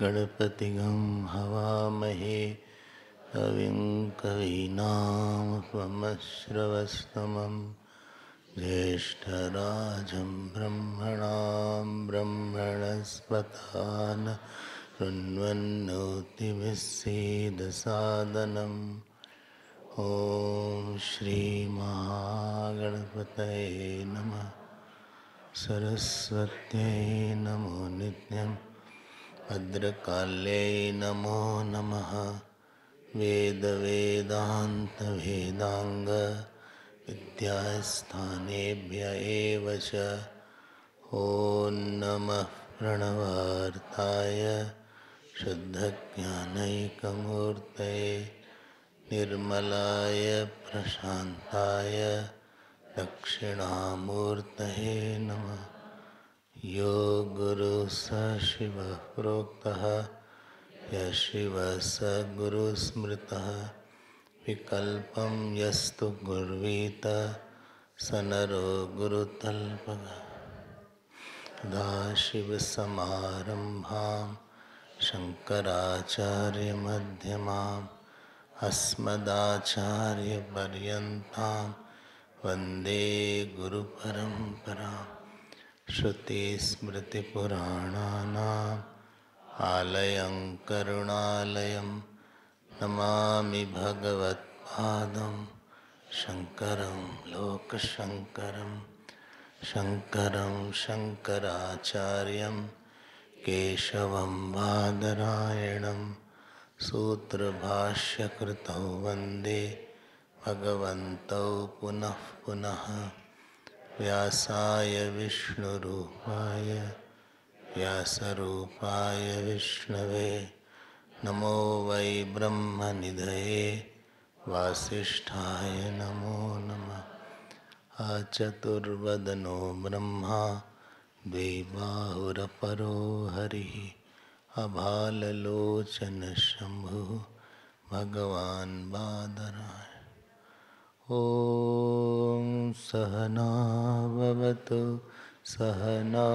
गणपतिगं हवामहे कविं कवीनामुपमश्रवस्तमं ज्येष्ठराजं ब्रह्मणां ब्रह्मणस्पतान् शृण्वन्नोतिभिस्सीदसादनम्। ॐ श्रीमहागणपतये नमः। सरस्वत्यै नमो नित्यम्। भद्रकाल्यै नमो नमः। वेदवेदान्तवेदाङ्ग विद्यास्थानेभ्य एव च। ॐ नमः प्रणवार्ताय शुद्धज्ञानैकमूर्तये निर्मलाय प्रशान्ताय दक्षिणामूर्तये नमः। यो गुरुः स शिवः प्रोक्तः यः शिवः स गुरुः स्मृतः। विकल्पं यस्तु गुर्वीत स नरो गुरुतल्पः। सदाशिवसमारम्भां शङ्कराचार्यमध्यमाम् अस्मदाचार्यपर्यन्तां वन्दे गुरुपरम्पराम्। श्रुतिस्मृतिपुराणानाम् आलयं करुणालयं नमामि भगवत्पादं शङ्करं लोकशङ्करं। शङ्करं शङ्कराचार्यं केशवं बादरायणं सूत्रभाष्यकृतौ वन्दे भगवन्तौ पुनः पुनः। व्यासाय विष्णुरूपाय व्यासरूपाय विष्णवे नमो वै ब्रह्मनिधये वासिष्ठाय नमो नमः। अचतुर्वदनो ब्रह्मा द्विबाहुरपरो हरिः अभाललोचनशम्भुः भगवान् बादरायणः। ॐ सहना भवतु सहना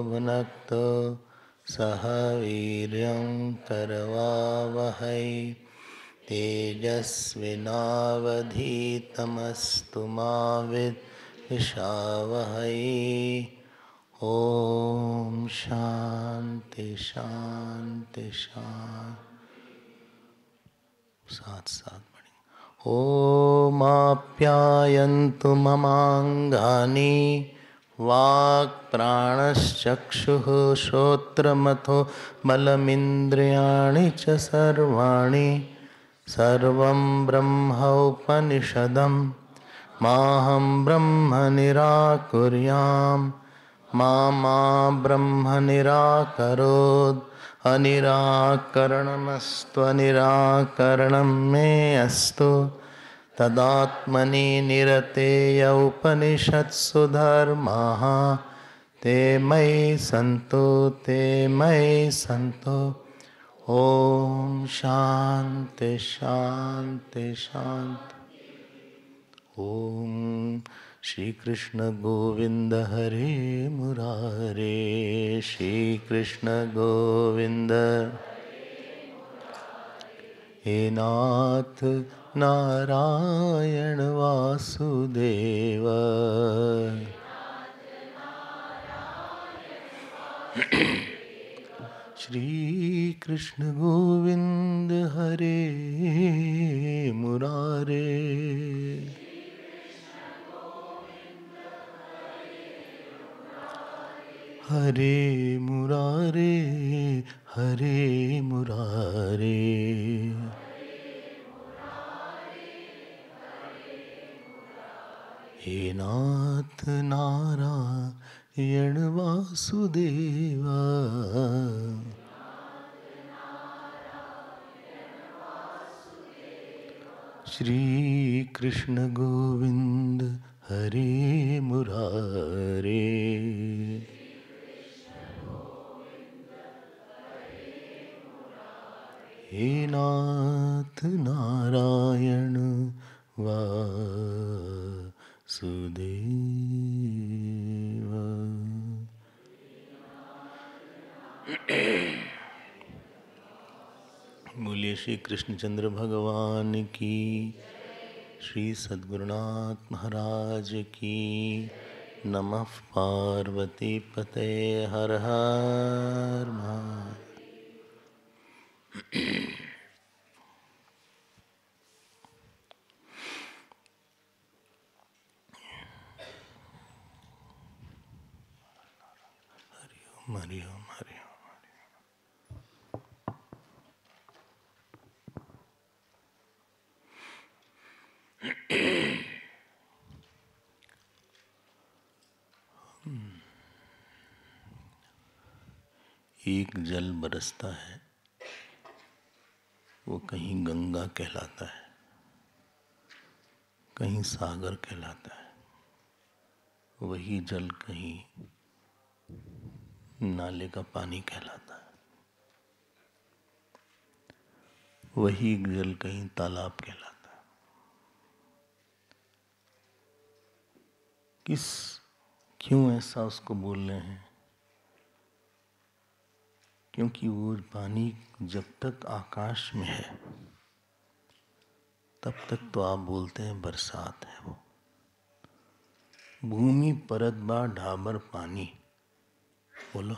भुनक्तु सह वीर्यं करवावहै तेजस्विनावधीतमस्तु मा विद्विषावहै। ॐ शान्ति शान्ति शान्ति। साथ साथ ओमाप्यायन्तु ममाङ्गानि वाक्प्राणश्चक्षुः श्रोत्रमथो बलमिन्द्रियाणि च सर्वाणि। सर्वं ब्रह्मोपनिषदं माहं ब्रह्म निराकुर्यां मा ब्रह्म निराकरोत्। अनिराकरणमस्त्वनिराकरणं मे अस्तु। तदात्मनि निरतेय उपनिषत्सु धर्माः ते मयि सन्तु ते मयि सन्तु। ॐ शान्ति शान्ति शान्ति। ॐ श्री कृष्ण गोविंद हरे मुरारे श्री कृष्ण गोविंद। हे नाथ नारायण वासुदेव। श्री कृष्ण गोविंद हरे मुरारे। हरे मुरारे हरे मुरारे। हे नाथ नारायण वासुदेवा। श्री कृष्ण गोविंद हरे मुरारे। हे नाथ नारायण वासुदेवा। बोलिए श्री कृष्णचंद्र भगवान की, श्री सद्गुरुनाथ महाराज की। नमः पार्वती पते हर हर महादेव। हरिओम हरिओम हरिओम। एक जल बरसता है, वो कहीं गंगा कहलाता है, कहीं सागर कहलाता है। वही जल कहीं नाले का पानी कहलाता है, वही जल कहीं तालाब कहलाता है। क्यों ऐसा उसको बोल रहे हैं? क्योंकि वो पानी जब तक आकाश में है तब तक तो आप बोलते हैं बरसात है। वो भूमि परत बा ढाबर पानी, बोलो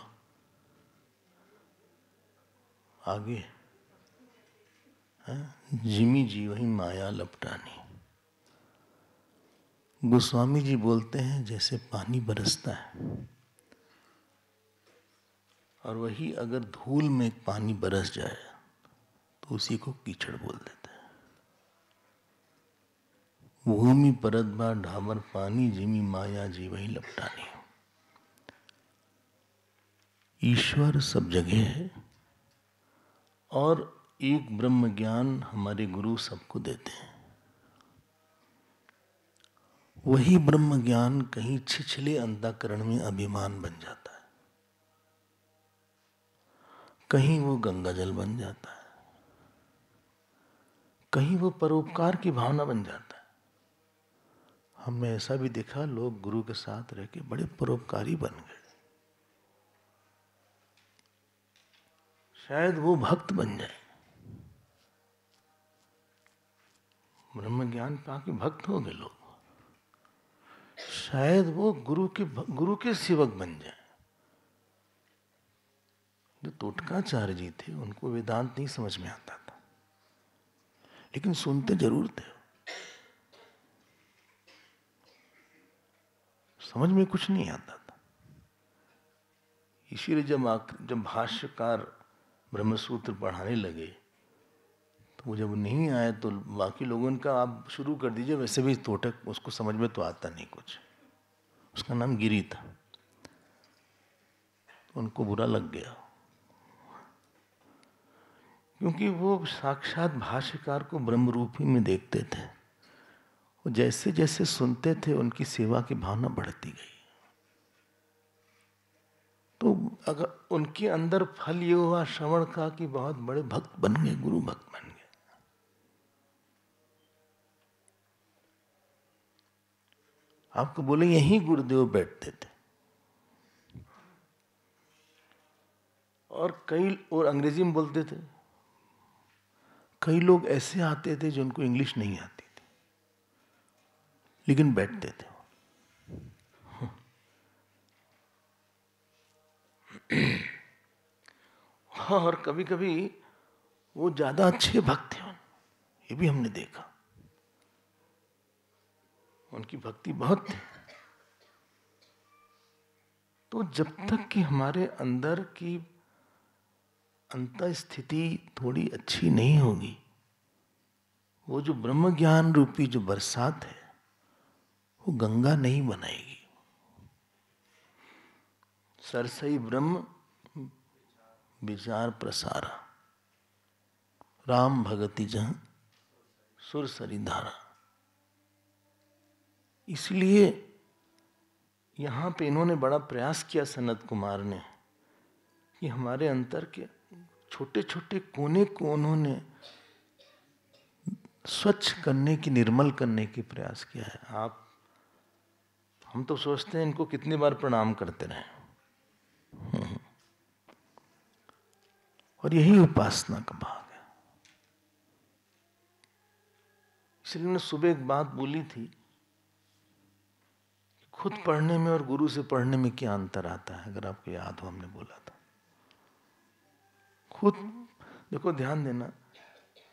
आगे है। जिमी जी वही माया लपटानी। गोस्वामी जी बोलते हैं जैसे पानी बरसता है, और वही अगर धूल में पानी बरस जाए तो उसी को कीचड़ बोल देते हैं। भूमि परत बा ढाबर पानी, जिमी माया जी वही लपटानी। ईश्वर सब जगह है, और एक ब्रह्म ज्ञान हमारे गुरु सबको देते हैं। वही ब्रह्म ज्ञान कहीं छिछले अंतःकरण में अभिमान बन जाता है, कहीं वो गंगा जल बन जाता है, कहीं वो परोपकार की भावना बन जाता है। हमने ऐसा भी देखा, लोग गुरु के साथ रह के बड़े परोपकारी बन गए, शायद वो भक्त बन जाए। ब्रह्म ज्ञान पाके भक्त हो गए लोग, शायद वो गुरु के सेवक बन जाए। जो तोटकाचार्य जी थे उनको वेदांत नहीं समझ में आता था, लेकिन सुनते जरूर थे। समझ में कुछ नहीं आता था। इसीलिए जब भाष्यकार ब्रह्मसूत्र पढ़ाने लगे तो वो जब नहीं आए तो बाकी लोगों ने कहा आप शुरू कर दीजिए, वैसे भी तोटक उसको समझ में तो आता नहीं कुछ। उसका नाम गिरी था। उनको बुरा लग गया, क्योंकि वो साक्षात भाष्यकार को ब्रह्म रूपी में देखते थे। वो जैसे जैसे सुनते थे उनकी सेवा की भावना बढ़ती गई। तो अगर उनके अंदर फल ये हुआ श्रवण का कि बहुत बड़े भक्त बन गए, गुरु भक्त बन गए। आपको बोले यहीं गुरुदेव बैठते थे, और अंग्रेजी में बोलते थे। कई लोग ऐसे आते थे जिनको इंग्लिश नहीं आती थी, लेकिन बैठते थे। और कभी कभी वो ज्यादा अच्छे भक्त थे, ये भी हमने देखा। उनकी भक्ति बहुत थी। तो जब तक कि हमारे अंदर की अंतः स्थिति थोड़ी अच्छी नहीं होगी, वो जो ब्रह्म ज्ञान रूपी जो बरसात है वो गंगा नहीं बनाएगी। सरसई ब्रह्म विचार प्रसारा, राम भगति जहाँ सुर सरी धारा। इसलिए यहाँ पे इन्होंने बड़ा प्रयास किया सनत कुमार ने कि हमारे अंतर के छोटे छोटे कोने को उन्होंने स्वच्छ करने की, निर्मल करने की प्रयास किया है। हम तो सोचते हैं इनको कितनी बार प्रणाम करते रहे, और यही उपासना का भाग है। इसलिए मैंने सुबह एक बात बोली थी, खुद पढ़ने में और गुरु से पढ़ने में क्या अंतर आता है। अगर आपको याद हो, हमने बोला था खुद देखो, ध्यान देना,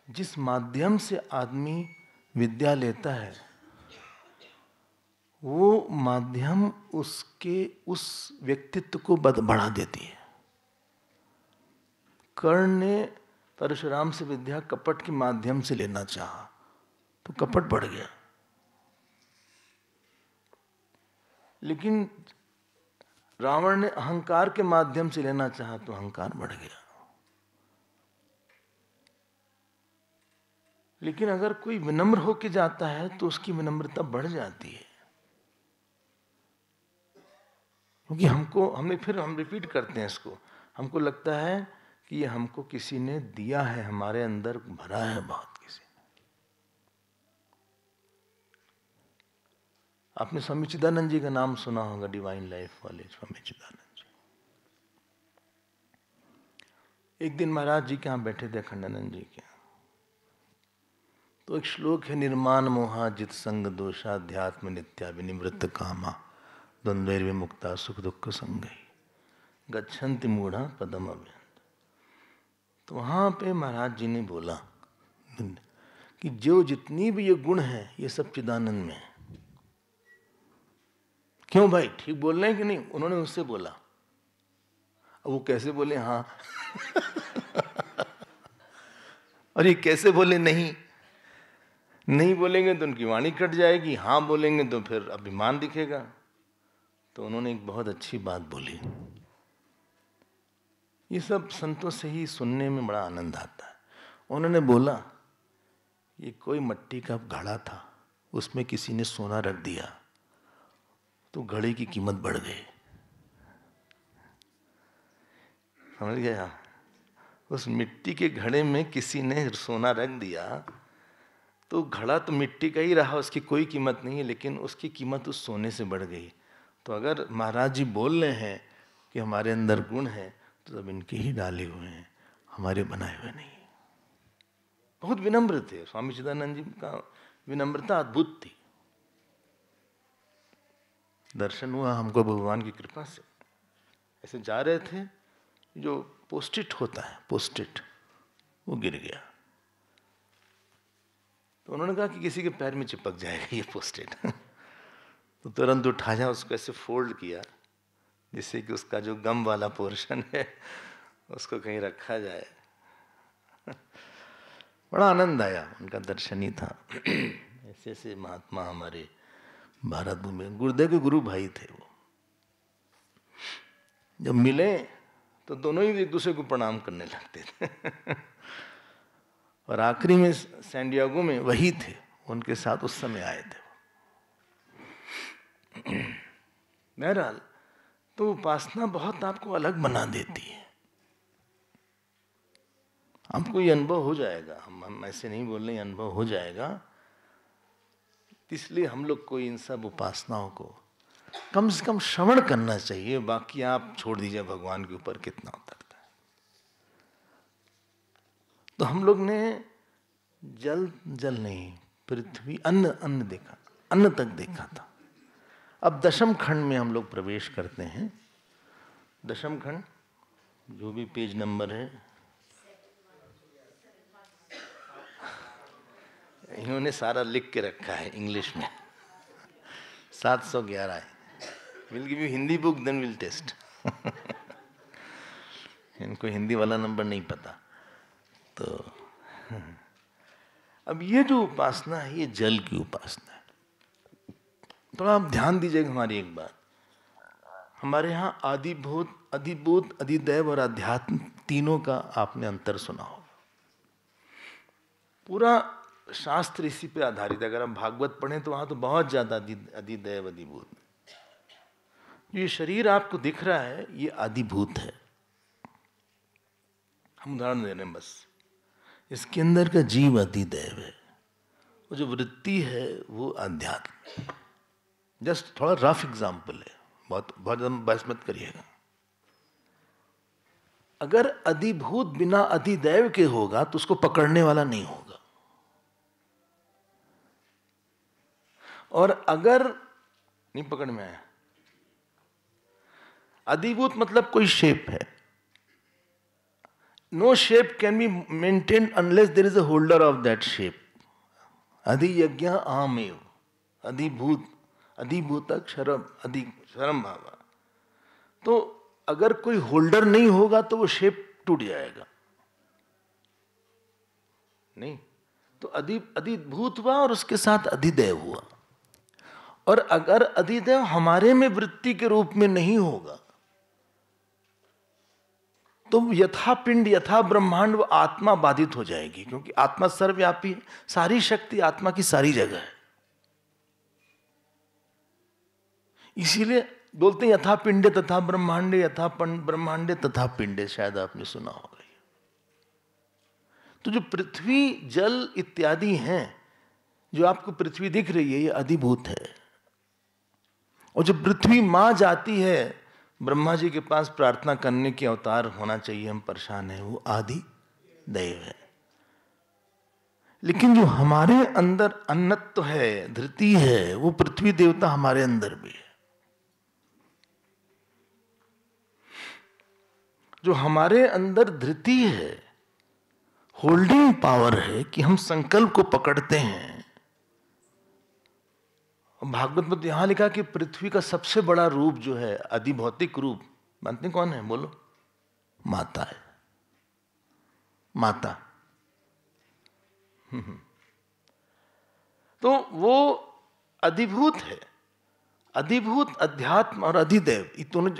जिस माध्यम से आदमी विद्या लेता है वो माध्यम उसके उस व्यक्तित्व को बढ़ा देती है। कर्ण ने परशुराम से विद्या कपट के माध्यम से लेना चाहा तो कपट बढ़ गया, लेकिन रावण ने अहंकार के माध्यम से लेना चाहा तो अहंकार बढ़ गया। लेकिन अगर कोई विनम्र होके जाता है तो उसकी विनम्रता बढ़ जाती है, क्योंकि हम रिपीट करते हैं इसको। हमको लगता है कि ये हमको किसी ने दिया है, हमारे अंदर भरा है बहुत किसी ने। आपने स्वामी चिदानंद जी का नाम सुना होगा, डिवाइन लाइफ वाले स्वामी चिदानंद जी। एक दिन महाराज जी के यहाँ बैठे थे, खंडानंद जी के, तो एक श्लोक है, निर्माण मोहा जित संग दोषाध्यात्म नित्या विनिवृत्त कामा द्वंद्वैर विमुक्ता सुख दुख संगई गच्छन्ति मूढ़ा पदम अव्यंत। तो वहां पे महाराज जी ने बोला कि जो जितनी भी ये गुण है ये सब चिदानंद में है। क्यों भाई, ठीक बोल रहे हैं कि नहीं? उन्होंने उससे बोला। अब वो कैसे बोले? हाँ और ये कैसे बोले? नहीं बोलेंगे तो उनकी वाणी कट जाएगी, हाँ बोलेंगे तो फिर अभिमान दिखेगा। तो उन्होंने एक बहुत अच्छी बात बोली। ये सब संतों से ही सुनने में बड़ा आनंद आता है। उन्होंने बोला, ये कोई मिट्टी का घड़ा था, उसमें किसी ने सोना रख दिया तो घड़े की कीमत बढ़ गई। समझ गया? उस मिट्टी के घड़े में किसी ने सोना रख दिया तो घड़ा तो मिट्टी का ही रहा, उसकी कोई कीमत नहीं है, लेकिन उसकी कीमत उस सोने से बढ़ गई। तो अगर महाराज जी बोल रहे हैं कि हमारे अंदर गुण है तो सब इनके ही डाले हुए हैं, हमारे बनाए हुए नहीं। बहुत विनम्र थे स्वामी चिदानंद जी का, विनम्रता अद्भुत थी। दर्शन हुआ हमको भगवान की कृपा से। ऐसे जा रहे थे, जो पोस्टिट होता है, पोस्टिट, वो गिर गया। तो उन्होंने कहा कि किसी के पैर में चिपक जाएगा ये पोस्टिट तो तुरंत उठाया, उसको ऐसे फोल्ड किया जिससे कि उसका जो गम वाला पोर्शन है उसको कहीं रखा जाए। बड़ा आनंद आया, उनका दर्शन ही था। ऐसे ऐसे महात्मा हमारे भारत भूमि में, गुरुदेव के गुरु भाई थे वो। जब मिले तो दोनों ही एक दूसरे को प्रणाम करने लगते थे और आखिरी में सैंडियागो में वही थे, उनके साथ उस समय आए थे। बहरहाल, तो उपासना बहुत आपको अलग बना देती है। आपको ये अनुभव हो जाएगा, हम ऐसे नहीं बोल रहे, अनुभव हो जाएगा। इसलिए हम लोग को इन सब उपासनाओं को कम से कम श्रवण करना चाहिए। बाकी आप छोड़ दीजिए भगवान के ऊपर कितना उतरता है। तो हम लोग ने जल नहीं, पृथ्वी, अन्न देखा, अन्न तक देखा था। अब दशम खंड में हम लोग प्रवेश करते हैं। दशम खंड, जो भी पेज नंबर है, इन्होंने सारा लिख के रखा है इंग्लिश में। 711 है। Will give you Hindi book, then will test. इनको हिंदी वाला नंबर नहीं पता। तो अब ये जो उपासना है, ये जल की उपासना है। थोड़ा आप ध्यान दीजिएगा हमारी एक बात। हमारे यहाँ आदिभूत, अधिभूत, अधिदैव और अध्यात्म तीनों का आपने अंतर सुना होगा। पूरा शास्त्र इसी पे आधारित है। अगर हम भागवत पढ़ें तो वहां तो बहुत ज्यादा अधिदैव अधिभूत। ये शरीर आपको दिख रहा है ये अधिभूत है। हम उदाहरण दे रहे हैं बस। इसके अंदर का जीव अधिदैव है, वो जो वृत्ति है वो अध्यात्म। जस्ट थोड़ा रफ एग्जाम्पल है, बहुत बहुत बहस मत करिएगा। अगर अधिभूत बिना अधिदैव के होगा तो उसको पकड़ने वाला नहीं होगा। और अगर नहीं पकड़ में आया, अधिभूत मतलब कोई शेप है। No shape can be maintained unless there is a holder of that shape. अधियज्ञ अहमेव, अधिभूत, अधिभूत क्षरम, अधि क्षरम भावा। तो अगर कोई होल्डर नहीं होगा तो वो शेप टूट जाएगा। नहीं तो अधिभूत हुआ और उसके साथ अधिदैव हुआ। और अगर अधिदैव हमारे में वृत्ति के रूप में नहीं होगा तो यथा पिंड यथा ब्रह्मांड वो आत्मा बाधित हो जाएगी, क्योंकि आत्मा सर्वव्यापी है। सारी शक्ति आत्मा की सारी जगह है। इसीलिए बोलते हैं यथा पिंडे तथा ब्रह्मांडे, यथा ब्रह्मांडे तथा पिंडे। शायद आपने सुना होगा। तो जो पृथ्वी जल इत्यादि हैं, जो आपको पृथ्वी दिख रही है, ये अधिभूत है। और जब पृथ्वी मां जाती है ब्रह्मा जी के पास प्रार्थना करने के अवतार होना चाहिए, हम परेशान हैं, वो आदि दैव है। लेकिन जो हमारे अंदर अन्नत्व है, धृति है, वो पृथ्वी देवता हमारे अंदर भी है। जो हमारे अंदर धृति है, होल्डिंग पावर है कि हम संकल्प को पकड़ते हैं। भागवत में यहां लिखा कि पृथ्वी का सबसे बड़ा रूप जो है, अधिभौतिक रूप, मानते कौन है? बोलो। माता है। माता। तो वो अधिभूत है। अधिभूत, अध्यात्म और अधिदैव, ये दोनों।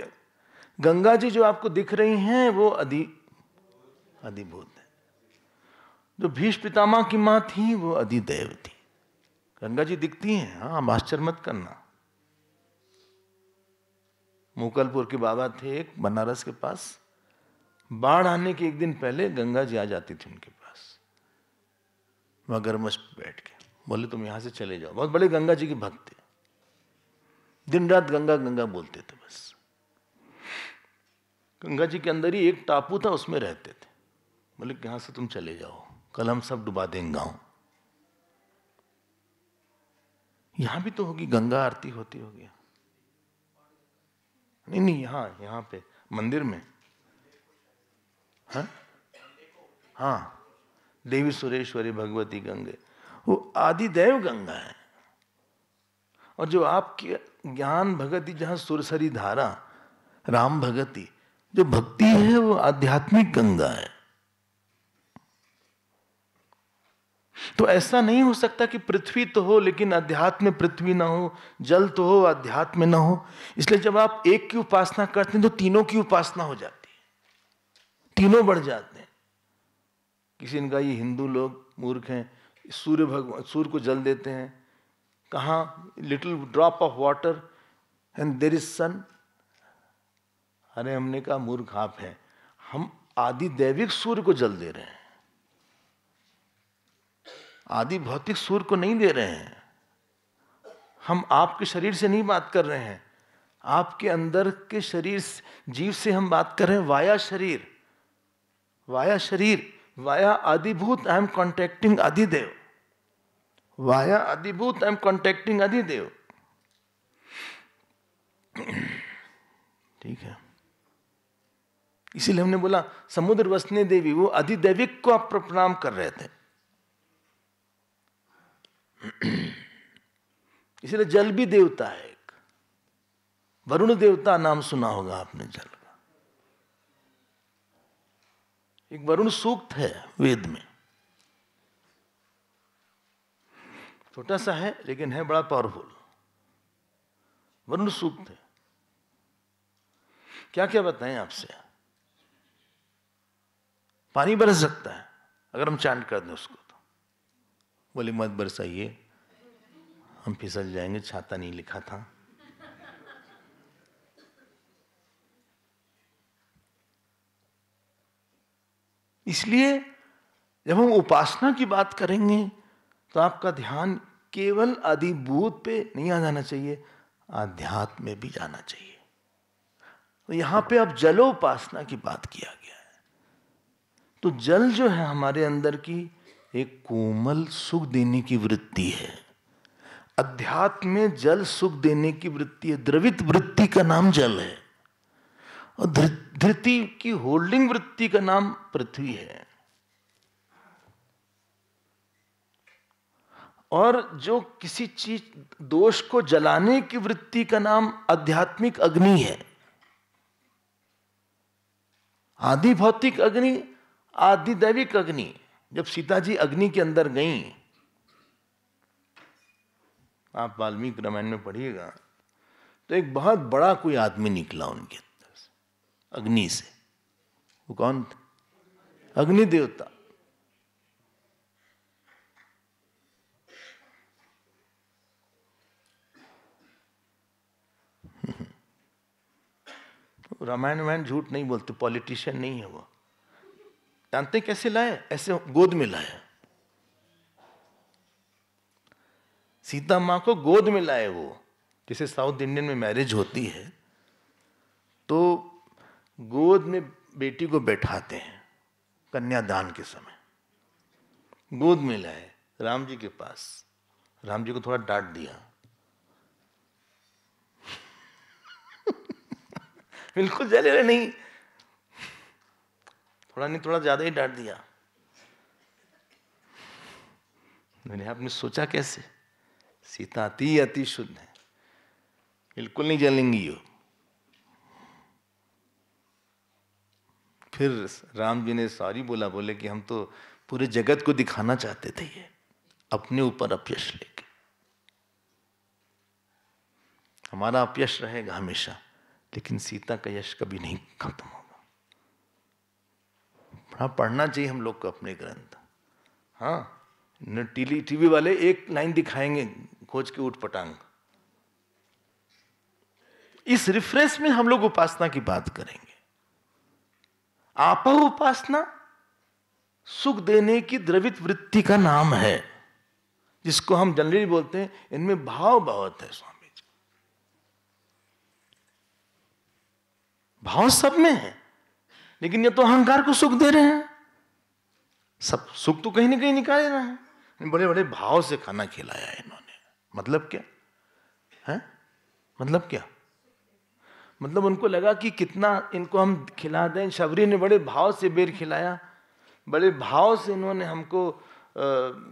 गंगा जी जो आपको दिख रही हैं वो अधिभूत है। जो भीष्म पितामह की मां थी वो अधिदैव थी। गंगा जी दिखती हैं, हाँ, आश्चर्य मत करना। मुकलपुर के बाबा थे एक बनारस के पास, बाढ़ आने के एक दिन पहले गंगा जी आ जाती थी उनके पास, मगरमच्छ पे बैठ के। बोले तुम यहां से चले जाओ। बहुत बड़े गंगा जी के भक्त थे, दिन रात गंगा गंगा बोलते थे बस। गंगा जी के अंदर ही एक टापू था, उसमें रहते थे। बोले कि यहां से तुम चले जाओ, कल हम सब डुबा देंगे गांव। यहां भी तो होगी गंगा आरती होती होगी। नहीं नहीं, यहां पे मंदिर में। हाँ, देवी सुरेश्वरी भगवती गंगे, वो आदिदैव गंगा है। और जो आपके ज्ञान भगति, जहां सुरसरी धारा, राम भगति, जो भक्ति है वो आध्यात्मिक गंगा है। तो ऐसा नहीं हो सकता कि पृथ्वी तो हो लेकिन अध्यात्म में पृथ्वी ना हो, जल तो हो अध्यात्म में ना हो। इसलिए जब आप एक की उपासना करते हैं तो तीनों की उपासना हो जाती है, तीनों बढ़ जाते हैं। किसी ने कहा ये हिंदू लोग मूर्ख हैं, सूर्य को जल देते हैं, कहाँ little drop of water and there is sun. अरे हमने कहा मूर्ख आप हैं, हम आदि दैविक सूर्य को जल दे रहे हैं, आदि भौतिक सूर्य को नहीं दे रहे हैं। हम आपके शरीर से नहीं बात कर रहे हैं, आपके अंदर के शरीर जीव से हम बात कर रहे हैं। वाया शरीर, वाया शरीर, वाया आदिभूत, आई एम कॉन्टैक्टिंग अधिदेव। वाया आदिभूत, आई एम कॉन्टैक्टिंग अधिदेव। ठीक है, इसीलिए हमने बोला समुद्र वसने देवी, वो अधिदैविक को आप प्रणाम कर रहे थे। इसलिए जल भी देवता है एक, वरुण देवता नाम सुना होगा आपने जल का। एक वरुण सूक्त है वेद में, छोटा सा है लेकिन है बड़ा पावरफुल। वरुण सूक्त है। क्या क्या बताएं आपसे? पानी बरस सकता है अगर हम चांट कर दें उसको तो। बोले मत बरसाइए, हम फिसल जाएंगे, छाता नहीं लिखा था। इसलिए जब हम उपासना की बात करेंगे तो आपका ध्यान केवल अधिभूत पे नहीं आ जाना चाहिए, आध्यात्म में भी जाना चाहिए। तो यहां पे अब जलोपासना की बात किया गया है। तो जल जो है हमारे अंदर की एक कोमल सुख देने की वृत्ति है। अध्यात्म में जल सुख देने की वृत्ति है। द्रवित वृत्ति का नाम जल है और धृति की होल्डिंग वृत्ति का नाम पृथ्वी है। और जो किसी चीज दोष को जलाने की वृत्ति का नाम आध्यात्मिक अग्नि है। आदि भौतिक अग्नि, आदि दैविक अग्नि। जब सीता जी अग्नि के अंदर गईं, आप वाल्मीकि रामायण में पढ़िएगा तो एक बहुत बड़ा कोई आदमी निकला उनके अंदर से, अग्नि से। वो कौन थे? अग्नि देवता। रामायण झूठ नहीं बोलते, पॉलिटिशियन नहीं है वो। जानते कैसे लाए? ऐसे गोद में लाया, सीता मां को गोद में लाए वो। जैसे साउथ इंडियन में मैरिज होती है तो गोद में बेटी को बैठाते हैं कन्यादान के समय, गोद में लाए राम जी के पास। राम जी को थोड़ा डांट दिया बिल्कुल जले नहीं, थोड़ा ज्यादा ही डांट दिया। मैंने आपने सोचा कैसे? सीता अति शुद्ध है, बिल्कुल नहीं जलेंगी वो। फिर राम जी ने सॉरी बोला, बोले कि हम तो पूरे जगत को दिखाना चाहते थे, ये अपने ऊपर अपयश लेके। हमारा अपयश रहेगा हमेशा, लेकिन सीता का यश कभी नहीं खत्म होगा। पढ़ना चाहिए हम लोग को अपने ग्रंथ। हाँ, टीवी वाले एक लाइन दिखाएंगे खोज के ऊट पटांग। इस रिफ्रेश में हम लोग उपासना की बात करेंगे। आपा उपासना सुख देने की द्रवित वृत्ति का नाम है, जिसको हम जनरली बोलते हैं इनमें भाव बहुत है। स्वामी जी, भाव सब में है, लेकिन ये तो अहंकार को सुख दे रहे हैं। सब सुख तो कहीं ना कहीं निकाल रहे हैं। बड़े बड़े भाव से खाना खिलाया है इन्होंने। मतलब क्या है? मतलब क्या? मतलब उनको लगा कि कितना इनको हम खिला दें। शबरी ने बड़े भाव से बेर खिलाया, बड़े भाव से इन्होंने हमको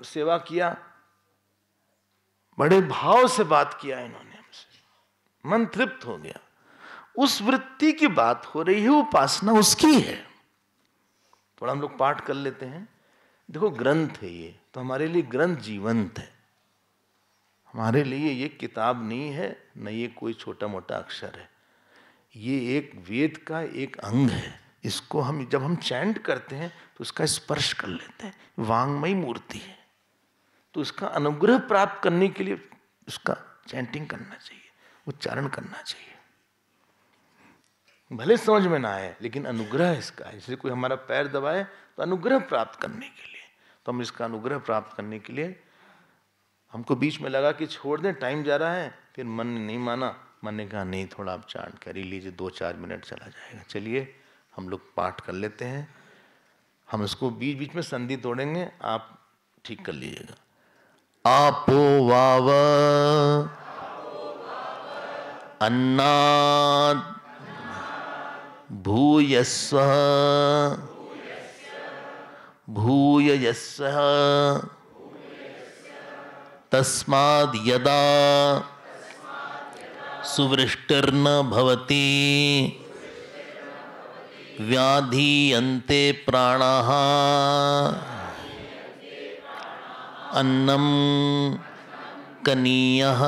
सेवा किया, बड़े भाव से बात किया इन्होंने हमसे, मन तृप्त हो गया। उस वृत्ति की बात हो रही है, उपासना उसकी है। थोड़ा हम लोग पाठ कर लेते हैं। देखो ग्रंथ है ये, तो हमारे लिए ग्रंथ जीवंत है। हमारे लिए ये किताब नहीं है, न ये कोई छोटा मोटा अक्षर है। ये एक वेद का एक अंग है। इसको हम जब हम चैंट करते हैं तो उसका स्पर्श कर लेते हैं। वांगमयी मूर्ति है, तो उसका अनुग्रह प्राप्त करने के लिए उसका चैंटिंग करना चाहिए, उच्चारण करना चाहिए। भले समझ में ना आए, लेकिन अनुग्रह इसका है। जैसे कोई हमारा पैर दबाए तो अनुग्रह प्राप्त करने के लिए, तो हम इसका अनुग्रह प्राप्त करने के लिए हमको बीच में लगा कि छोड़ दें, टाइम जा रहा है। फिर मन ने नहीं माना, मन ने कहा नहीं, थोड़ा आप चांट कर ही लीजिए, 2-4 मिनट चला जाएगा। चलिए हम लोग पाठ कर लेते हैं। हम इसको बीच बीच में संधि तोड़ेंगे, आप ठीक कर लीजिएगा। आपो वाव अन्नात् भूयस्व भूयस्व तस्माद् यदा सुवृष्टिर्न भवति व्याधीयन्ते प्राणाः अन्नं कनीयः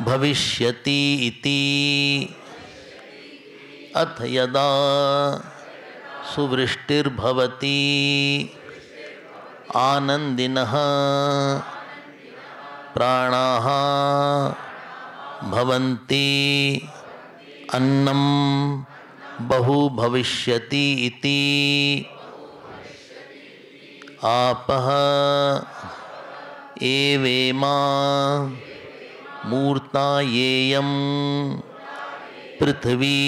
भविष्यति इति अथ यदा सुवृष्टिर्भवति आनन्दिनः प्राणाः भवन्ति अन्नं बहु भविष्यति इति आपः एवेमा मूर्ता येयं पृथ्वी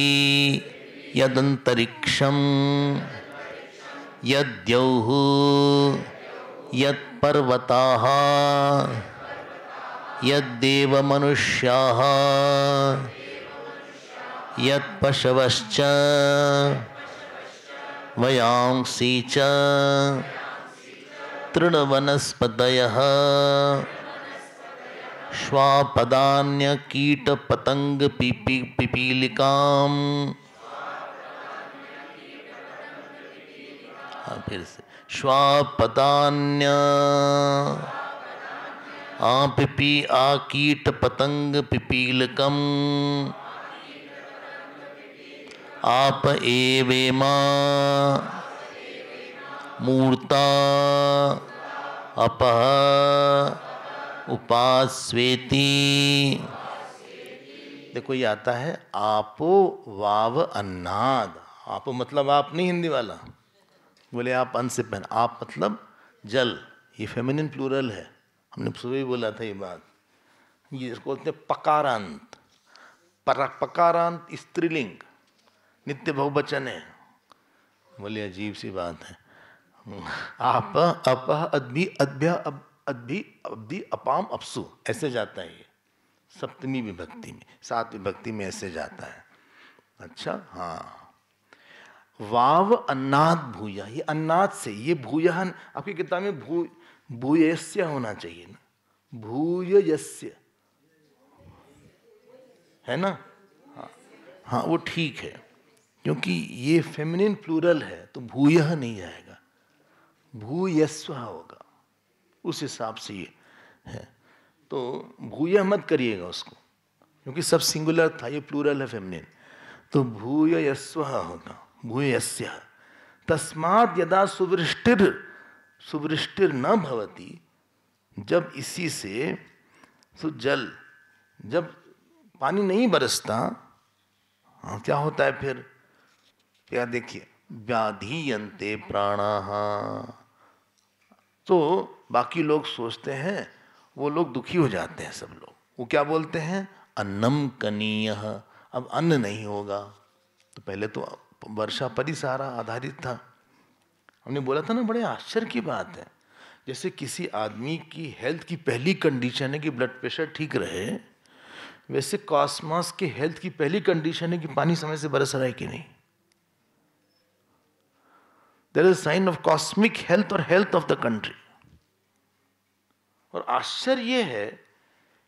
यदंतरिक्षं यद्यौः यत्पर्वताः यद्देवमनुष्याः यत्पशवश्च वयांसि च तृणवनस्पतयः श्वापदान्यकीटपतंगपिपीलिकाम् फिर से श्वापदान्य कीटपतंगपिपीलिकम् आप एवेमा मूर्ता अपः उपास्वेति। देखो ये आता है आपो वाव अन्नाद। आपो मतलब आप नहीं हिंदी वाला, बोले आप अन्न से पहन, आप मतलब जल, ये फेमिनिन प्लूरल है, हमने सुबह ही बोला था ये बात। ये इसको बोलते हैं पकारांत। पकारांत स्त्रीलिंग, नित्य बहुवचन है। बोले अजीब सी बात है। आप अपह अद्भि अद्भ्य अद्भि अब्धि अपाम अपसु ऐसे जाता है ये सप्तमी विभक्ति में, सात विभक्ति में ऐसे जाता है। अच्छा हाँ, वाव अन्नाद भूया, ये अन्नाद से, ये भूयः आपकी किताब में भूयस्य होना चाहिए ना, भूयस्य है ना। हाँ हाँ वो ठीक है, क्योंकि ये फेमिनिन प्लूरल है तो भूयः नहीं आएगा, भूयस्व होगा, उस हिसाब से ये है। तो भूयः मत करिएगा उसको, क्योंकि सब सिंगुलर था, ये प्लूरल है फेमिनिन, तो भूयस्व होगा, भूयस्य। तस्मात् यदा सुवृष्टिर न भवति, जब इसी से तो जल, जब पानी नहीं बरसता, हाँ क्या होता है फिर, क्या देखिए, व्याधीयन्ते प्राणाः। तो बाकी लोग सोचते हैं, वो लोग दुखी हो जाते हैं सब लोग, वो क्या बोलते हैं, अन्नम कनीयः, अब अन्न नहीं होगा। तो पहले तो वर्षा पर ही सारा आधारित था। हमने बोला था ना, बड़े आश्चर्य की बात है, जैसे किसी आदमी की हेल्थ की पहली कंडीशन है कि ब्लड प्रेशर ठीक रहे, वैसे कॉस्मॉस के हेल्थ की पहली कंडीशन है कि पानी समय से बरस रहा है कि नहीं। There is sign of cosmic health और हेल्थ ऑफ द कंट्री। और आश्चर्य ये है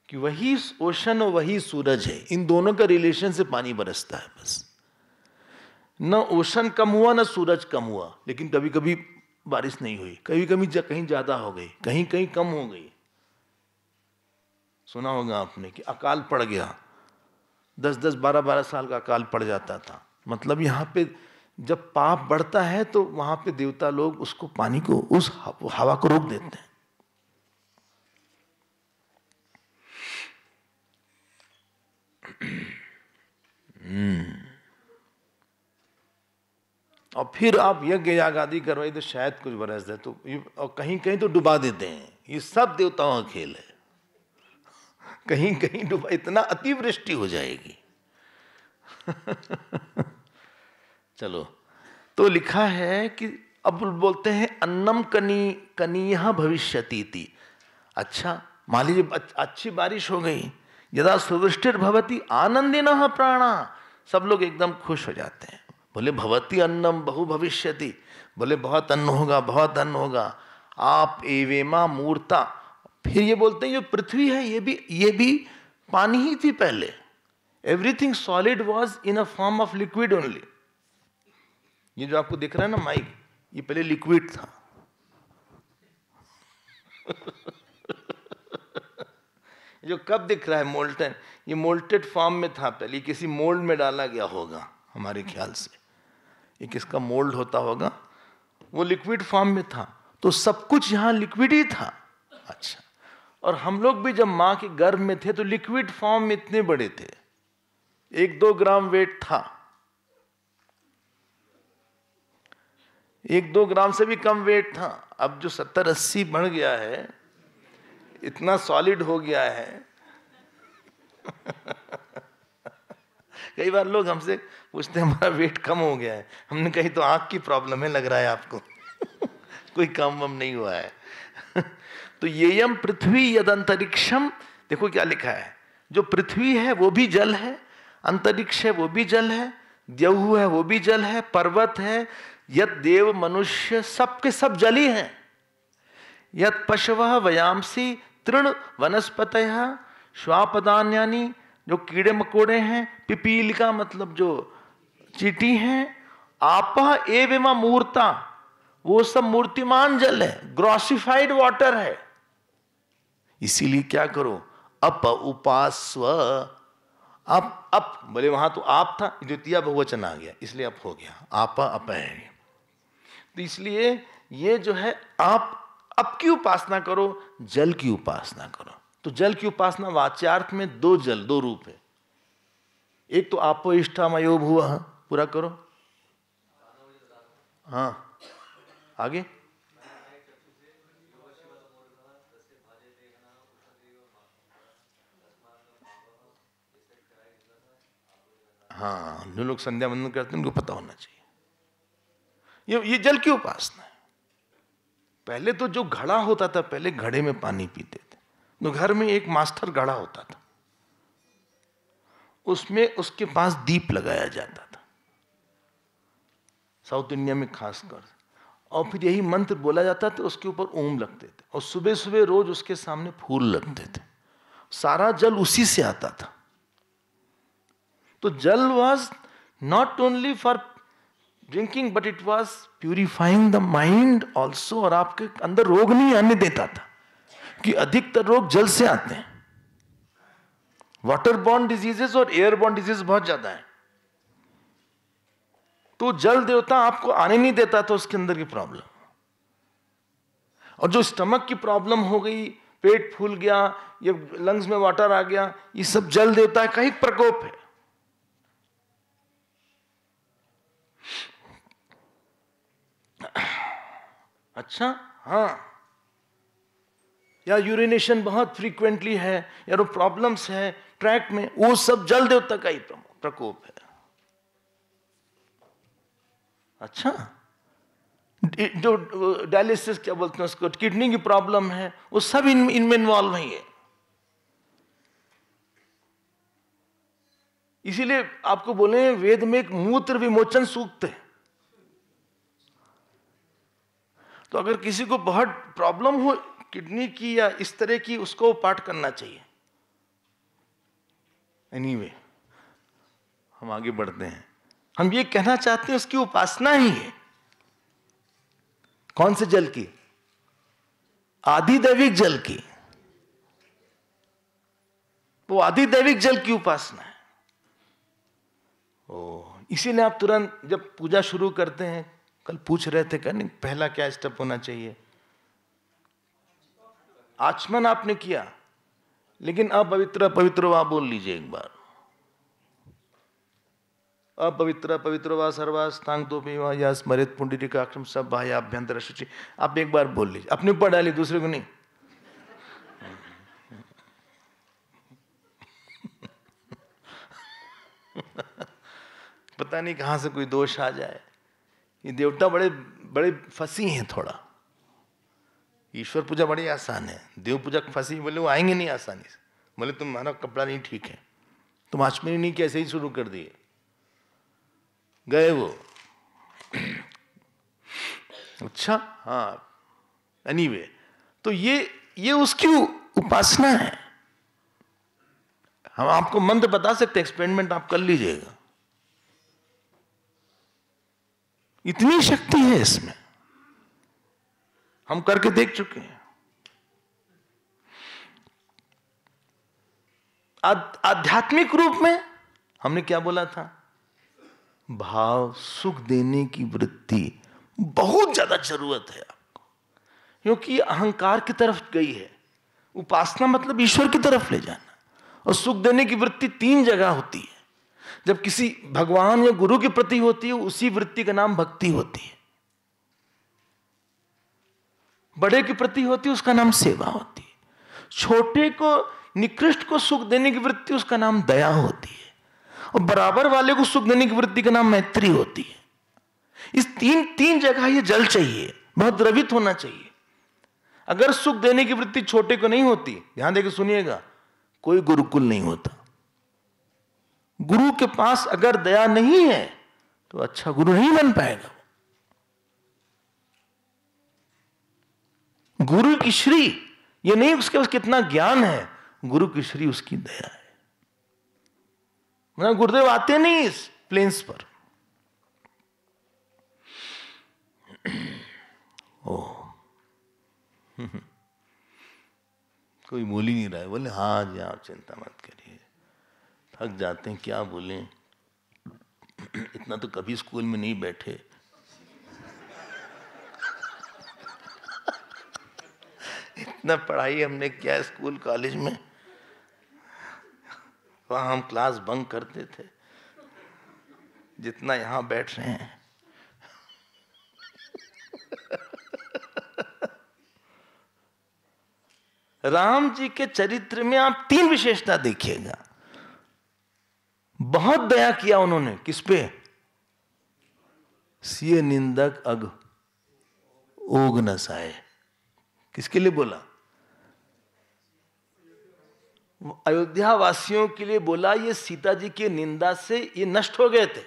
कि वही ओशन और वही सूरज है, इन दोनों का रिलेशन से पानी बरसता है बस। न ओशन कम हुआ न सूरज कम हुआ, लेकिन कभी कभी बारिश नहीं हुई, कभी कभी कहीं ज्यादा हो गई, कहीं कहीं कम हो गई। सुना होगा आपने कि अकाल पड़ गया, 10-10, 12-12 साल का अकाल पड़ जाता था। मतलब यहाँ पे जब पाप बढ़ता है तो वहां पे देवता लोग उसको, पानी को, उस हवा को रोक देते हैं। और फिर आप यज्ञ याग आदि करवाई तो शायद कुछ बरस दे, तो और कहीं कहीं तो डुबा देते हैं। ये सब देवताओं का खेल है, कहीं कहीं डुबा, इतना अतिवृष्टि हो जाएगी। चलो, तो लिखा है कि अब बोलते हैं अन्नम कनीयः भविष्यति। अच्छा मान लीजिए अच्छी बारिश हो गई, यदा सुवृष्टिर्भवति आनंदिनः प्राणा, सब लोग एकदम खुश हो जाते हैं। बोले भवति अन्नम बहु भविष्यति, बोले बहुत अन्न होगा, बहुत अन्न होगा। आप एवेमा मूर्ता, फिर ये बोलते हैं जो पृथ्वी है ये भी पानी ही थी पहले। Everything solid was in a form of liquid only. ये जो आपको दिख रहा है ना माइक, ये पहले लिक्विड था। जो कप दिख रहा है मोल्टन, ये मोल्टेड फॉर्म में था पहले, किसी मोल्ड में डाला गया होगा हमारे ख्याल से, ये किसका मोल्ड होता होगा, वो लिक्विड फॉर्म में था, तो सब कुछ यहाँ लिक्विड ही था। अच्छा, और हम लोग भी जब माँ के गर्भ में थे तो लिक्विड फॉर्म में इतने बड़े थे, 1-2 ग्राम वेट था, 1-2 ग्राम से भी कम वेट था। अब जो 70-80 बढ़ गया है, इतना सॉलिड हो गया है कई बार लोग हमसे पूछते हैं हमारा वेट कम हो गया है, हमने कही तो आंख की प्रॉब्लम है लग रहा है आपको कोई काम वम नहीं हुआ है तो येयम पृथ्वी यद अंतरिक्षम, देखो क्या लिखा है, जो पृथ्वी है वो भी जल है, अंतरिक्ष है वो भी जल है, द्यौः है वो भी जल है, पर्वत है, यद देव मनुष्य सबके सब जल ही हैं, यद पशवः वयांसी तृण वनस्पतयः श्वापदान्यानि, जो कीड़े मकोड़े हैं, पिपीलिका मतलब जो चींटी हैं, आपः एवं मूर्ता, वो सब मूर्तिमान जल है, ग्रॉसिफाइड वाटर है। इसीलिए क्या करो, अप उपास्व, अप बोले वहां तो आप था, द्वितीय बहुवचन आ गया इसलिए अप हो गया, आप अप है। तो इसलिए ये जो है आप अप की उपासना करो, जल की उपासना करो। तो जल की उपासना वाच्यार्थ में 2 जल 2 रूप है, एक तो आपो इष्टामयो भुवः, पूरा करो, हाँ आगे, हाँ जो लोग संध्या वंदन करते हैं उनको पता होना चाहिए, ये जल की उपासना है। पहले तो जो घड़ा होता था, पहले घड़े में पानी पीते थे, तो घर में एक मास्टर घड़ा होता था, उसमें उसके पास दीप लगाया जाता था, साउथ इंडिया में खासकर, और फिर यही मंत्र बोला जाता था, उसके ऊपर ओम लगते थे, और सुबह सुबह रोज उसके सामने फूल लगते थे, सारा जल उसी से आता था। तो जल was not only for drinking but it was purifying the mind also, और आपके अंदर रोग नहीं आने देता था, कि अधिकतर रोग जल से आते हैं, वाटर बॉर्न डिजीजेस और एयर बॉर्न डिजीज बहुत ज्यादा है। तो जल देवता आपको आने नहीं देता था उसके अंदर की प्रॉब्लम, और जो स्टमक की प्रॉब्लम हो गई, पेट फूल गया, ये लंग्स में वाटर आ गया, ये सब जल देवता का ही प्रकोप है। अच्छा, हाँ, या यूरिनेशन बहुत फ्रीक्वेंटली है, या वो प्रॉब्लम्स है ट्रैक में, वो सब जल देवता का ही प्रकोप है। अच्छा, जो डायलिसिस क्या बोलते हैं उसको, किडनी की प्रॉब्लम है, वो सब इनमें इन्वॉल्व है। इसीलिए आपको बोले वेद में एक मूत्र विमोचन सूक्त है। तो अगर किसी को बहुत प्रॉब्लम हो किडनी की या इस तरह की, उसको पाठ करना चाहिए। एनीवे, हम आगे बढ़ते हैं। हम ये कहना चाहते हैं उसकी उपासना ही है। कौन से जल की? आदिदैविक जल की। वो आदिदैविक जल की उपासना है। इसीलिए आप तुरंत जब पूजा शुरू करते हैं, कल पूछ रहे थे क्या, नहीं पहला क्या स्टेप होना चाहिए? आचमन आपने किया, लेकिन अपवित्र पवित्र वा बोल लीजिए एक बार। अपवित्र पवित्र वा सर्वास्तांग तो या स्मरित पुंडरीकाक्षम सब बाह्याभ्यंतर शुचि, आप एक बार बोल लीजिए, अपने ऊपर डालिए, दूसरे को नहीं। पता नहीं कहां से कोई दोष आ जाए। ये देवता बड़े बड़े फंसी हैं थोड़ा। ईश्वर पूजा बड़ी आसान है, देव पूजा फंसी, बोले वो आएंगे नहीं आसानी से। बोले तुम्हारा कपड़ा नहीं ठीक है, तुम आचमनी नहीं कैसे ही शुरू कर दिए, गए वो। अच्छा, हाँ, एनीवे, तो ये उसकी उपासना है। हम आपको मंत्र बता सकते, एक्सपेरिमेंट आप कर लीजिएगा, इतनी शक्ति है इसमें, हम करके देख चुके हैं। आध्यात्मिक रूप में हमने क्या बोला था? भाव, सुख देने की वृत्ति बहुत ज्यादा जरूरत है आपको, क्योंकि अहंकार की तरफ गई है। उपासना मतलब ईश्वर की तरफ ले जाना, और सुख देने की वृत्ति 3 जगह होती है। जब किसी भगवान या गुरु के प्रति होती है, उसी वृत्ति का नाम भक्ति होती है। बड़े के प्रति होती है, उसका नाम सेवा होती है। छोटे को, निकृष्ट को सुख देने की वृत्ति, उसका नाम दया होती है। और बराबर वाले को सुख देने की वृत्ति का नाम मैत्री होती है। इस तीन जगह ये जल चाहिए, बहुत द्रवित होना चाहिए। अगर सुख देने की वृत्ति छोटे को नहीं होती, ध्यान देकर सुनिएगा, कोई गुरुकुल नहीं होता। गुरु के पास अगर दया नहीं है तो अच्छा गुरु नहीं बन पाएगा। गुरु की श्री ये नहीं उसके पास कितना ज्ञान है, गुरु की श्री उसकी दया है। मतलब गुरुदेव आते नहीं इस प्लेन्स पर। ओह, कोई बोल ही नहीं रहा है। बोले हाँ जी, आप चिंता मत करिए, थक जाते हैं, क्या बोलें, इतना तो कभी स्कूल में नहीं बैठे। इतना पढ़ाई हमने किया स्कूल कॉलेज में, वहां हम क्लास बंक करते थे, जितना यहां बैठ रहे हैं। राम जी के चरित्र में आप 3 विशेषता देखिएगा। बहुत दया किया उन्होंने, किस पे? सिय निंदक अग ओग न साए। किसके लिए बोला? अयोध्या वासियों के लिए बोला। ये सीता जी की निंदा से ये नष्ट हो गए थे,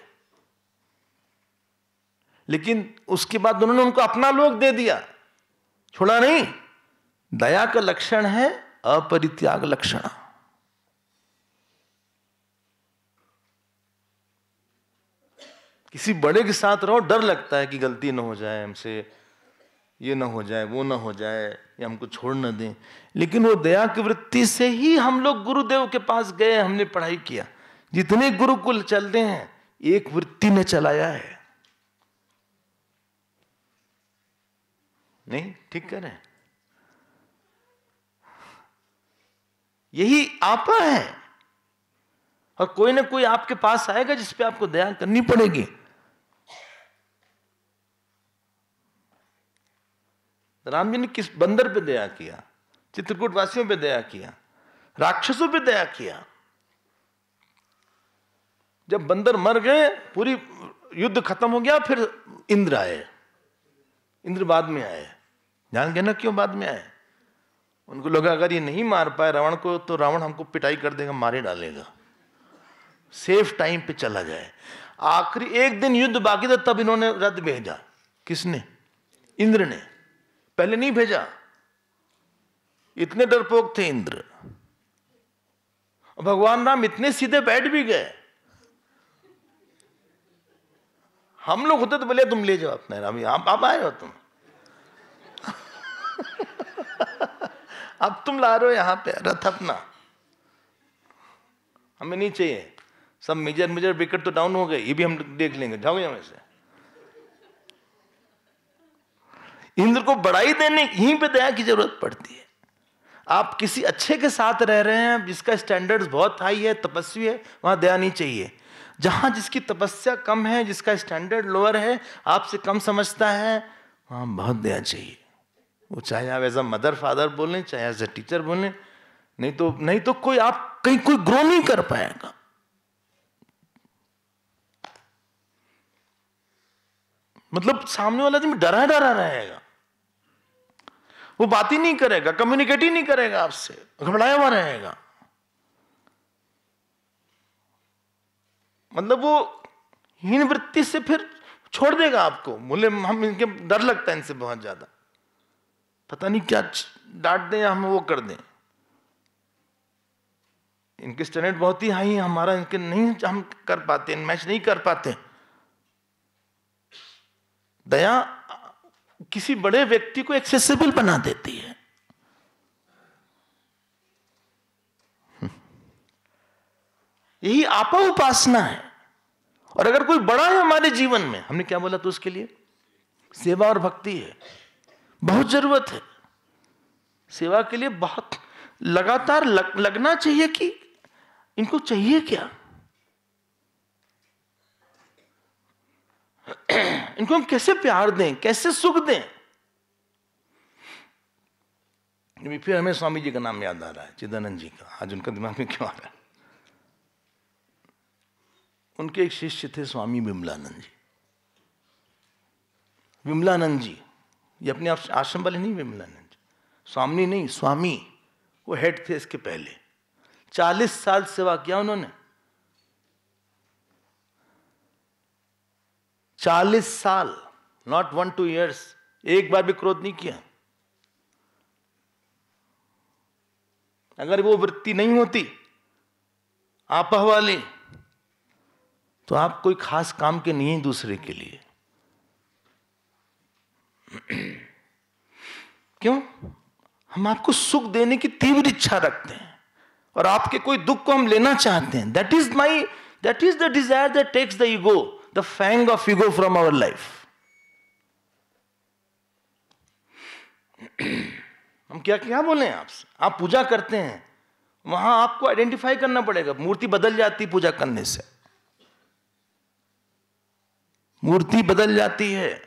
लेकिन उसके बाद उन्होंने उनको अपना लोक दे दिया, छोड़ा नहीं। दया का लक्षण है अपरित्याग लक्षण। किसी बड़े के साथ रहो, डर लगता है कि गलती ना हो जाए हमसे, ये ना हो जाए, वो ना हो जाए, या हमको छोड़ ना दें। लेकिन वो दया की वृत्ति से ही हम लोग गुरुदेव के पास गए, हमने पढ़ाई किया। जितने गुरुकुल चलते हैं, एक वृत्ति ने चलाया है। नहीं, ठीक कह रहे हैं? यही आपा है। और कोई ना कोई आपके पास आएगा जिस पे आपको दया करनी पड़ेगी। राम जी ने किस बंदर पे दया किया? चित्रकूट वासियों पे दया किया, राक्षसों पे दया किया। जब बंदर मर गए, पूरी युद्ध खत्म हो गया, फिर इंद्र आए। इंद्र बाद में आए। जान गए ना क्यों बाद में आए? उनको लगा अगर ये नहीं मार पाए रावण को, तो रावण हमको पिटाई कर देगा, मारे डालेगा। सेफ टाइम पे चला जाए। आखिरी एक दिन युद्ध बाकी था, तब इन्होंने रथ भेजा। किसने? इंद्र ने। पहले नहीं भेजा। इतने डरपोक थे इंद्र। भगवान राम इतने सीधे बैठ भी गए। हम लोग होते तो बोले तुम ले जाओ अपने राम, आप आए हो तुम। अब तुम ला रहे हो यहां पे रथ अपना, हमें नहीं चाहिए। सब मेजर विकेट तो डाउन हो गए, ये भी हम देख लेंगे, जाओगे यहां से। इंद्र को बढ़ाई देने यहीं पे दया की जरूरत पड़ती है। आप किसी अच्छे के साथ रह रहे हैं, जिसका स्टैंडर्ड्स बहुत हाई है, तपस्वी है, वहां दया नहीं चाहिए। जहां जिसकी तपस्या कम है, जिसका स्टैंडर्ड लोअर है, आपसे कम समझता है, वहां बहुत दया चाहिए। वो चाहे आप एज अ मदर फादर बोलें, चाहे एज अ टीचर बोलें, नहीं तो कोई आप कहीं कोई ग्रो नहीं कर पाएगा। मतलब सामने वाला आदमी डरा रहेगा, वो बात ही नहीं करेगा, कम्युनिकेट ही नहीं करेगा आपसे, घबराया हुआ रहेगा। मतलब वो हीन वृत्ति से फिर छोड़ देगा आपको। बोले हम इनके डर लगता है इनसे बहुत ज्यादा, पता नहीं क्या डांट दें या हम वो कर दें। इनके स्टैंडर्ड बहुत ही हाई है, हमारा इनके नहीं हम कर पाते, मैच नहीं कर पाते। दया किसी बड़े व्यक्ति को एक्सेसिबल बना देती है। यही आपा उपासना है। और अगर कोई बड़ा है हमारे जीवन में, हमने क्या बोला तो उसके लिए सेवा और भक्ति है, बहुत जरूरत है सेवा के लिए, बहुत लगातार लगना चाहिए कि इनको चाहिए क्या, इनको हम कैसे प्यार दें, कैसे सुख दें। फिर हमें स्वामी जी का नाम याद आ रहा है, चिदानंद जी का, आज उनका दिमाग में क्यों आ रहा है। उनके एक शिष्य थे स्वामी विमलानंद जी। विमलानंद जी ये अपने आश्रम वाले नहीं, विमलानंद जी स्वामी नहीं, स्वामी वो हेड थे इसके पहले। 40 साल सेवा किया उन्होंने, 40 साल, नॉट 1-2 years, एक बार भी क्रोध नहीं किया। अगर वो वृत्ति नहीं होती आपा वाली तो आप कोई खास काम के नहीं हैं दूसरे के लिए। क्यों? हम आपको सुख देने की तीव्र इच्छा रखते हैं और आपके कोई दुख को हम लेना चाहते हैं। That is the desire that takes the ego, the fang of ego from our life. हम क्या क्या बोले आपसे, आप पूजा करते हैं, वहां आपको आइडेंटिफाई करना पड़ेगा। मूर्ति बदल जाती पूजा करने से, मूर्ति बदल जाती है।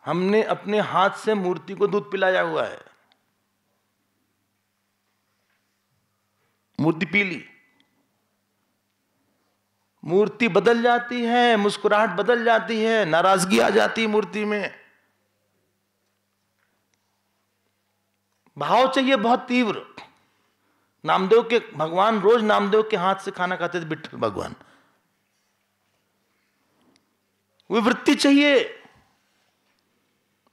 हमने अपने हाथ से मूर्ति को दूध पिलाया हुआ है, मूर्ति पी ली, मूर्ति बदल जाती है, मुस्कुराहट बदल जाती है, नाराजगी आ जाती है मूर्ति में। भाव चाहिए बहुत तीव्र। नामदेव के भगवान रोज नामदेव के हाथ से खाना खाते थे, विठ्ठल भगवान। वो वृत्ति चाहिए।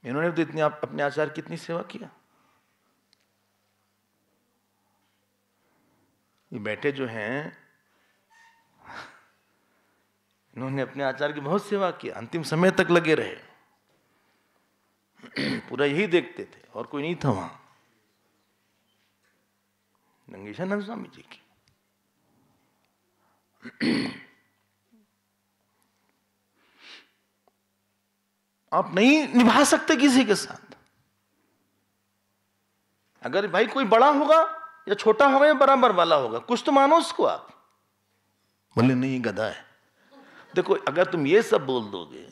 इन्होंने तो इतनी अपने आचार्य की इतनी सेवा किया। ये बैठे जो हैं, इन्होंने अपने आचार्य की बहुत सेवा की, अंतिम समय तक लगे रहे, पूरा यही देखते थे और कोई नहीं था वहां। गंगेशानंद स्वामी जी की आप नहीं निभा सकते किसी के साथ। अगर भाई कोई बड़ा होगा या छोटा होगा या बराबर वाला होगा, कुछ तो मानो उसको आप। बोले नहीं गधा है। देखो अगर तुम ये सब बोल दोगे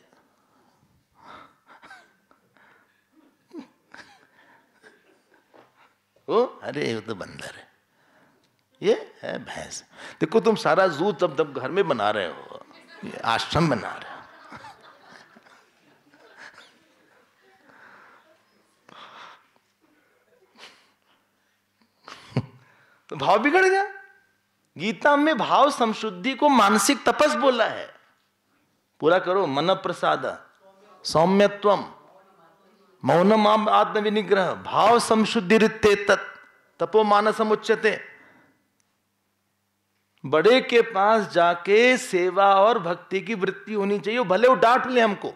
ओ अरे वो तो बंदर है, ये है भैंस। देखो तुम सारा जू तब घर में बना रहे हो, ये आश्रम बना रहे हो। तो भाव बिगड़ गया। गीता में भाव संशुद्धि को मानसिक तपस बोला है। पूरा करो, मन प्रसाद सौम्यत्वम मौनम आत्मविनिग्रह भाव संशुद्धि रित्ते तपो मानसम उच्यते। बड़े के पास जाके सेवा और भक्ति की वृत्ति होनी चाहिए। भले वो डांट ले हमको,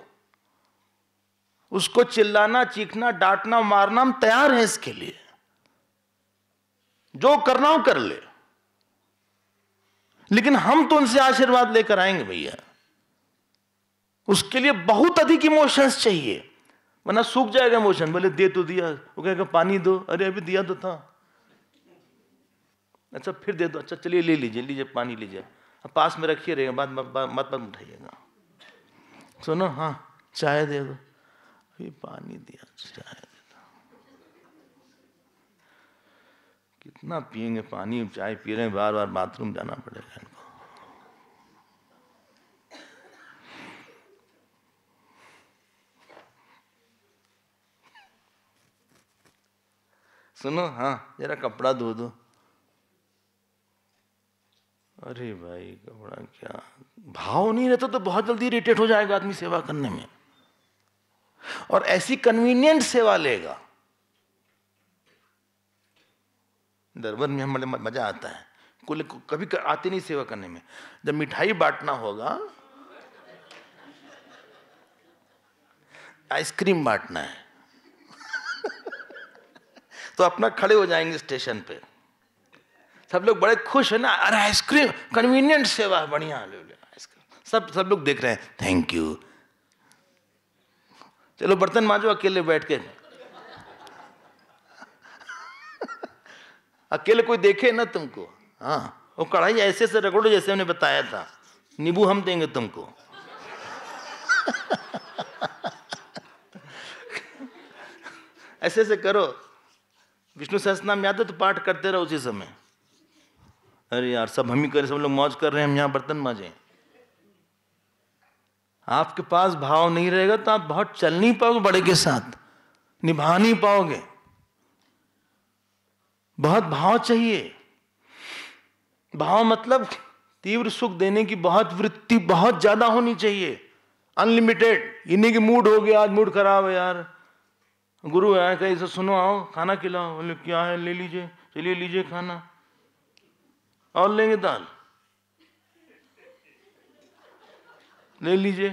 उसको चिल्लाना, चीखना, डांटना, मारना हम तैयार हैं इसके लिए, जो करना हो कर ले, लेकिन हम तो उनसे आशीर्वाद लेकर आएंगे भैया। उसके लिए बहुत अधिक इमोशंस चाहिए, वरना सूख जाएगा इमोशन। बोले दे तो दिया, वो कहेगा पानी दो, अरे अभी दिया तो था, अच्छा फिर दे दो, अच्छा चलिए ले लीजिए पानी लीजिए, अब पास में रखिए रहेगा, मत उठाइएगा। सुनो हाँ चाय दे दो, अभी पानी दिया, चाय दे दो। कितना पिएंगे पानी, चाय पी रहे हैं, बार बार बाथरूम जाना पड़ेगा इनको। सुनो हाँ जरा कपड़ा धो दो, अरे भाई कपड़ा क्या। भाव नहीं रहता तो बहुत जल्दी इरिटेट हो जाएगा आदमी सेवा करने में, और ऐसी कन्वीनियंट सेवा लेगा। दरबार में हमारे मजा आता है, कभी आते नहीं सेवा करने में। जब मिठाई बांटना होगा, आइसक्रीम बांटना है तो अपना खड़े हो जाएंगे स्टेशन पे, सब लोग बड़े खुश है ना, अरे आइसक्रीम, कन्वीनियंट सेवा है, बढ़िया ले ले आइसक्रीम। सब लोग देख रहे हैं, थैंक यू। चलो बर्तन मांजो अकेले बैठ के। अकेले कोई देखे ना तुमको। हाँ, वो कढ़ाई ऐसे से रगड़ो जैसे हमने बताया था, नींबू हम देंगे तुमको। ऐसे ऐसे करो। विष्णु सहस्त्रनाम याद है तो पाठ करते रहो उसी समय। अरे यार सब हम ही करें, सब लोग मौज कर रहे हैं, हम यहाँ बर्तन मांजे। आपके पास भाव नहीं रहेगा तो आप बहुत चल नहीं पाओगे, बड़े के साथ निभा नहीं पाओगे। बहुत भाव चाहिए। भाव मतलब तीव्र सुख देने की बहुत वृत्ति बहुत ज्यादा होनी चाहिए, अनलिमिटेड। ये नहीं कि मूड हो गया, आज मूड खराब है यार, गुरु आए कहीं से, सुनो आओ खाना खिलाओ, बोले क्या है, ले लीजिए, चलिए लीजिए खाना, और लेंगे दाल, ले लीजिए,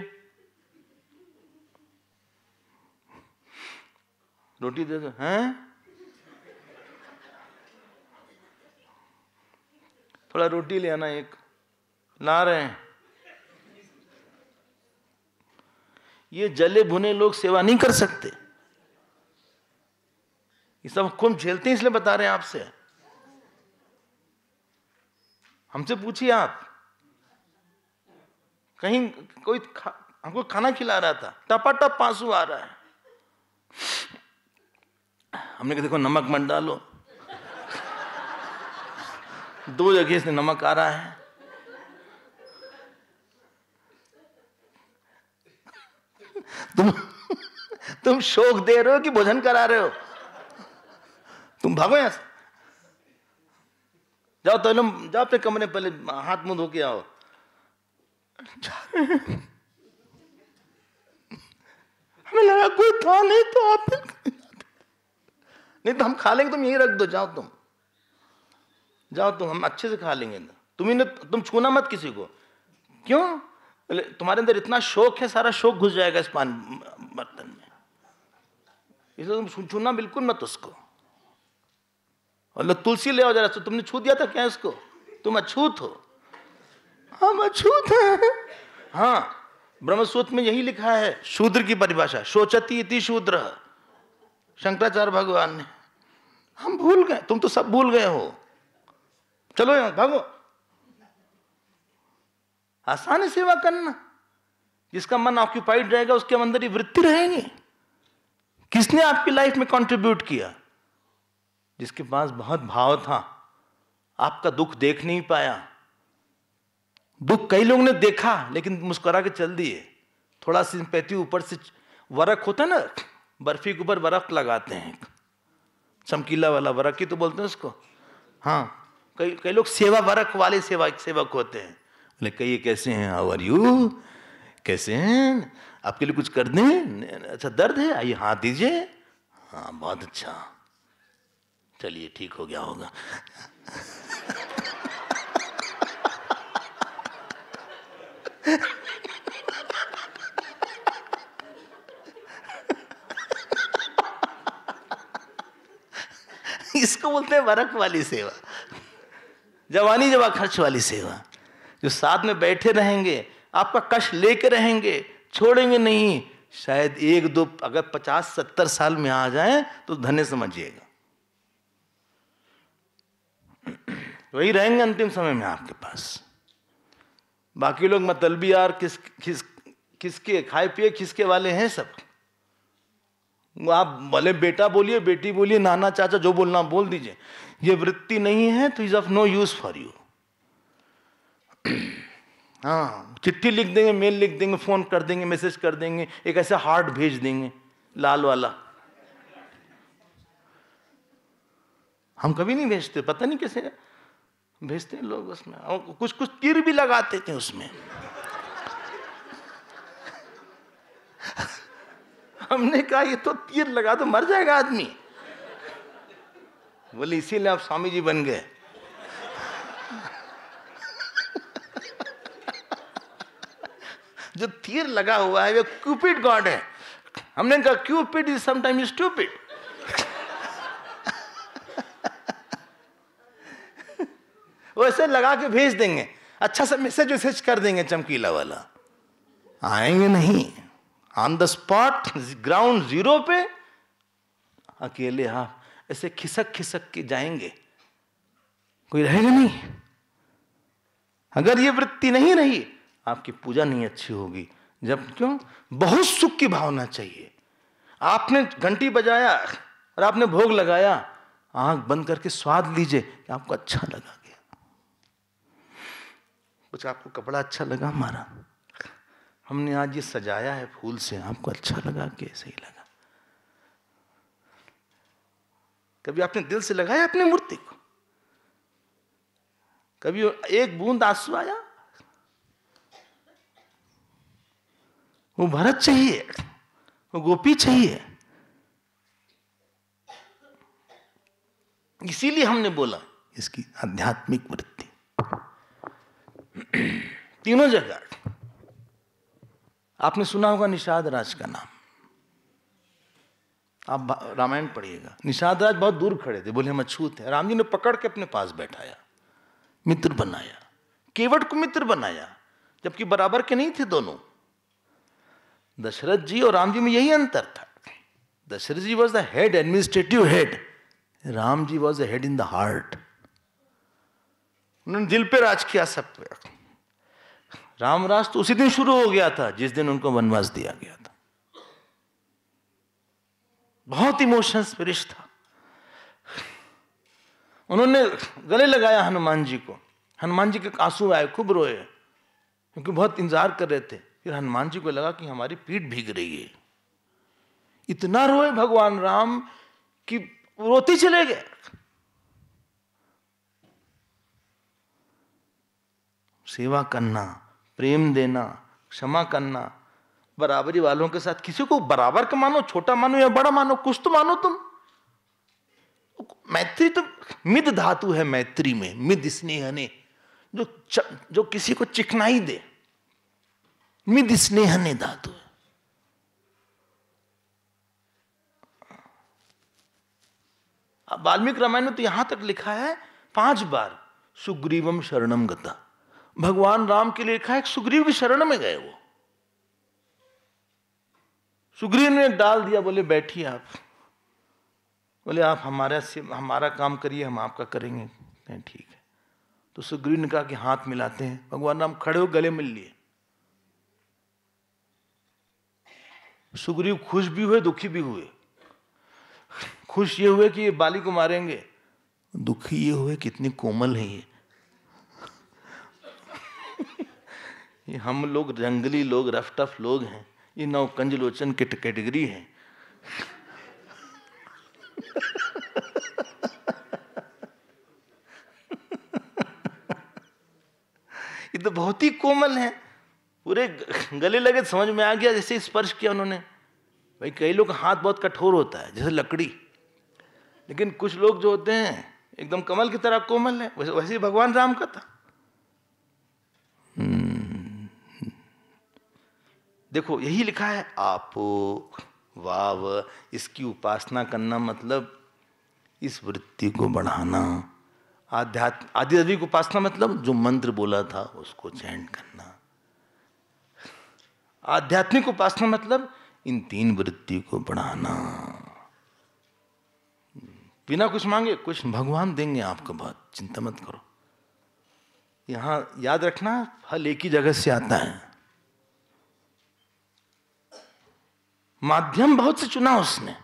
रोटी दे दो, हैं थोड़ा रोटी ले आना, एक ला रहे हैं। ये जले भुने लोग सेवा नहीं कर सकते। ये सब खूब झेलते हैं, इसलिए बता रहे हैं आपसे। हमसे पूछिए आप, कहीं कोई हमको खाना खिला रहा था, टपाटप आंसू आ रहा है, हमने कहा देखो नमक मत डालो, 2 जगह से नमक आ रहा है। तुम शोक दे रहे हो कि भोजन करा रहे हो? तुम भागो यहां से, जाओ तो जाओ अपने कमरे, पहले हाथ मुंह धो के आओ। हमें लगा कोई था नहीं तो आप नहीं तो हम खा लेंगे, तुम यहीं रख दो, जाओ तुम, जाओ तुम, हम अच्छे से खा लेंगे। तुम छूना मत किसी को। क्यों? तुम्हारे अंदर इतना शौक है, सारा शौक घुस जाएगा इस बर्तन में, इसलिए तुम छूना बिल्कुल मत उसको। और तुलसी ले आओ जरा, तो तुमने छू दिया था क्या इसको? तुम अछूत हो। हम अछूत हैं। हाँ, ब्रह्मसूत्र में यही लिखा है, शूद्र की परिभाषा, शोचति इति शूद्र, शंकराचार्य भगवान ने। हम भूल गए, तुम तो सब भूल गए हो। चलो यहां भागो। आसान है सेवा करना, जिसका मन ऑक्यूपाइड रहेगा उसके अंदर ही वृत्ति रहेगी। किसने आपकी लाइफ में कंट्रीब्यूट किया? जिसके पास बहुत भाव था, आपका दुख देख नहीं पाया। दुख कई लोगों ने देखा लेकिन मुस्कुरा के चल दिए। थोड़ा सिंपैथी, ऊपर से वरक होता है ना, बर्फी के ऊपर बर्फ लगाते हैं, चमकीला वाला वरक ही तो बोलते हैं उसको। हाँ, कई लोग सेवा वरक वाले सेवक होते हैं। बोले कहिए कैसे हैं, हाउ आर यू, कैसे हैं, आपके लिए कुछ कर दें? अच्छा दर्द है, आइए हाथ दीजिए, हाँ बहुत अच्छा, चलिए ठीक हो गया होगा। इसको बोलते हैं वरक वाली सेवा, जवानी जवा खर्च वाली सेवा। जो साथ में बैठे रहेंगे, आपका कष्ट लेके रहेंगे, छोड़ेंगे नहीं। शायद 1-2 अगर 50-70 साल में आ जाएं तो धन्य समझिएगा। वही रहेंगे अंतिम समय में आपके पास। बाकी लोग मतलबी यार, किसके खाए पिए खिसके वाले हैं सब। आप भले बेटा बोलिए, बेटी बोलिए, नाना चाचा, जो बोलना बोल दीजिए। ये वृत्ति नहीं है तो is of no use for you. हाँ, चिट्ठी लिख देंगे, मेल लिख देंगे, फोन कर देंगे, मैसेज कर देंगे, एक ऐसा हार्ट भेज देंगे लाल वाला। हम कभी नहीं भेजते, पता नहीं कैसे भेजते हैं लोग उसमें, और कुछ कुछ तीर भी लगाते थे उसमें। हमने कहा ये तो तीर लगा तो मर जाएगा आदमी। बोले इसीलिए आप स्वामी जी बन गए। जो तीर लगा हुआ है वो क्यूपिड गॉड है। हमने कहा क्यूपिड इज समटाइम्स स्टूपिड। वो ऐसे लगा के भेज देंगे, अच्छा सा मैसेज कर देंगे चमकीला वाला, आएंगे नहीं। On the spot, ground zero पे अकेले आप ऐसे खिसक खिसक के जाएंगे, कोई रहेगा नहीं। अगर ये वृत्ति नहीं रही, आपकी पूजा नहीं अच्छी होगी। जब क्यों? बहुत सुख की भावना चाहिए। आपने घंटी बजाया और आपने भोग लगाया, आंख बंद करके स्वाद लीजिए कि आपको अच्छा लगा गया, कुछ आपको कपड़ा अच्छा लगा हमारा, हमने आज ये सजाया है फूल से, आपको अच्छा लगा कि सही लगा। कभी आपने दिल से लगाया अपनी मूर्ति को? कभी एक बूंद आंसू आया? वो भरत चाहिए, वो गोपी चाहिए। इसीलिए हमने बोला इसकी आध्यात्मिक वृत्ति तीनों जगह। आपने सुना होगा निषाद राज का नाम, आप रामायण पढ़िएगा। निषाद राज बहुत दूर खड़े थे, बोले हम अछूत हैं। राम जी ने पकड़ के अपने पास बैठाया, मित्र बनाया, केवट को मित्र बनाया, जबकि बराबर के नहीं थे दोनों। दशरथ जी और राम जी में यही अंतर था। Dashrath ji was the head, administrative head, Ram ji was the head in the heart. उन्होंने दिल पे राज किया सब पे। राम राज तो उसी दिन शुरू हो गया था जिस दिन उनको वनवास दिया गया था। बहुत इमोशनल स्पिरिट था। उन्होंने गले लगाया हनुमान जी को, हनुमान जी के आंसू आए, खूब रोए, क्योंकि बहुत इंतजार कर रहे थे। फिर हनुमान जी को लगा कि हमारी पीठ भीग रही है। इतना रोए भगवान राम कि रोते चले गए। सेवा करना, प्रेम देना, क्षमा करना, बराबरी वालों के साथ, किसी को बराबर का मानो, छोटा मानो या बड़ा मानो, कुछ तो मानो तुम। मैत्री तो मिद धातु है, मैत्री में मिद स्नेह ने, जो किसी को चिकनाई दे, मिद स्नेह ने धातु है। अब वाल्मीकि रामायण में तो यहां तक लिखा है 5 बार सुग्रीवम शरणम गता। भगवान राम के लिए लिखा है सुग्रीव की शरण में गए। वो सुग्रीव ने डाल दिया, बोले बैठिए आप, बोले आप हमारा काम करिए, हम आपका करेंगे। नहीं ठीक है। तो सुग्रीव ने कहा कि हाथ मिलाते हैं। भगवान राम खड़े हो गले मिल लिए। सुग्रीव खुश भी हुए, दुखी भी हुए। खुश ये हुए कि ये बाली को मारेंगे, दुखी ये हुए कितनी कोमल है ये हम लोग जंगली लोग, रफ टफ लोग हैं, ये नवकंज लोचन की कैटेगरी है। ये तो बहुत ही कोमल है, पूरे गले लगे, समझ में आ गया जैसे स्पर्श किया उन्होंने। भाई कई लोग हाथ बहुत कठोर होता है जैसे लकड़ी, लेकिन कुछ लोग जो होते हैं एकदम कमल की तरह कोमल है, वैसे ही भगवान राम का था। देखो यही लिखा है आपो वाव। इसकी उपासना करना मतलब इस वृत्ति को बढ़ाना। आदि रवि की उपासना मतलब जो मंत्र बोला था उसको चैंट करना। आध्यात्मिक उपासना मतलब इन 3 वृत्ति को बढ़ाना। बिना कुछ मांगे कुछ भगवान देंगे आपको, बहुत चिंता मत करो। यहां याद रखना फल एक ही जगह से आता है, माध्यम बहुत से चुना उसने।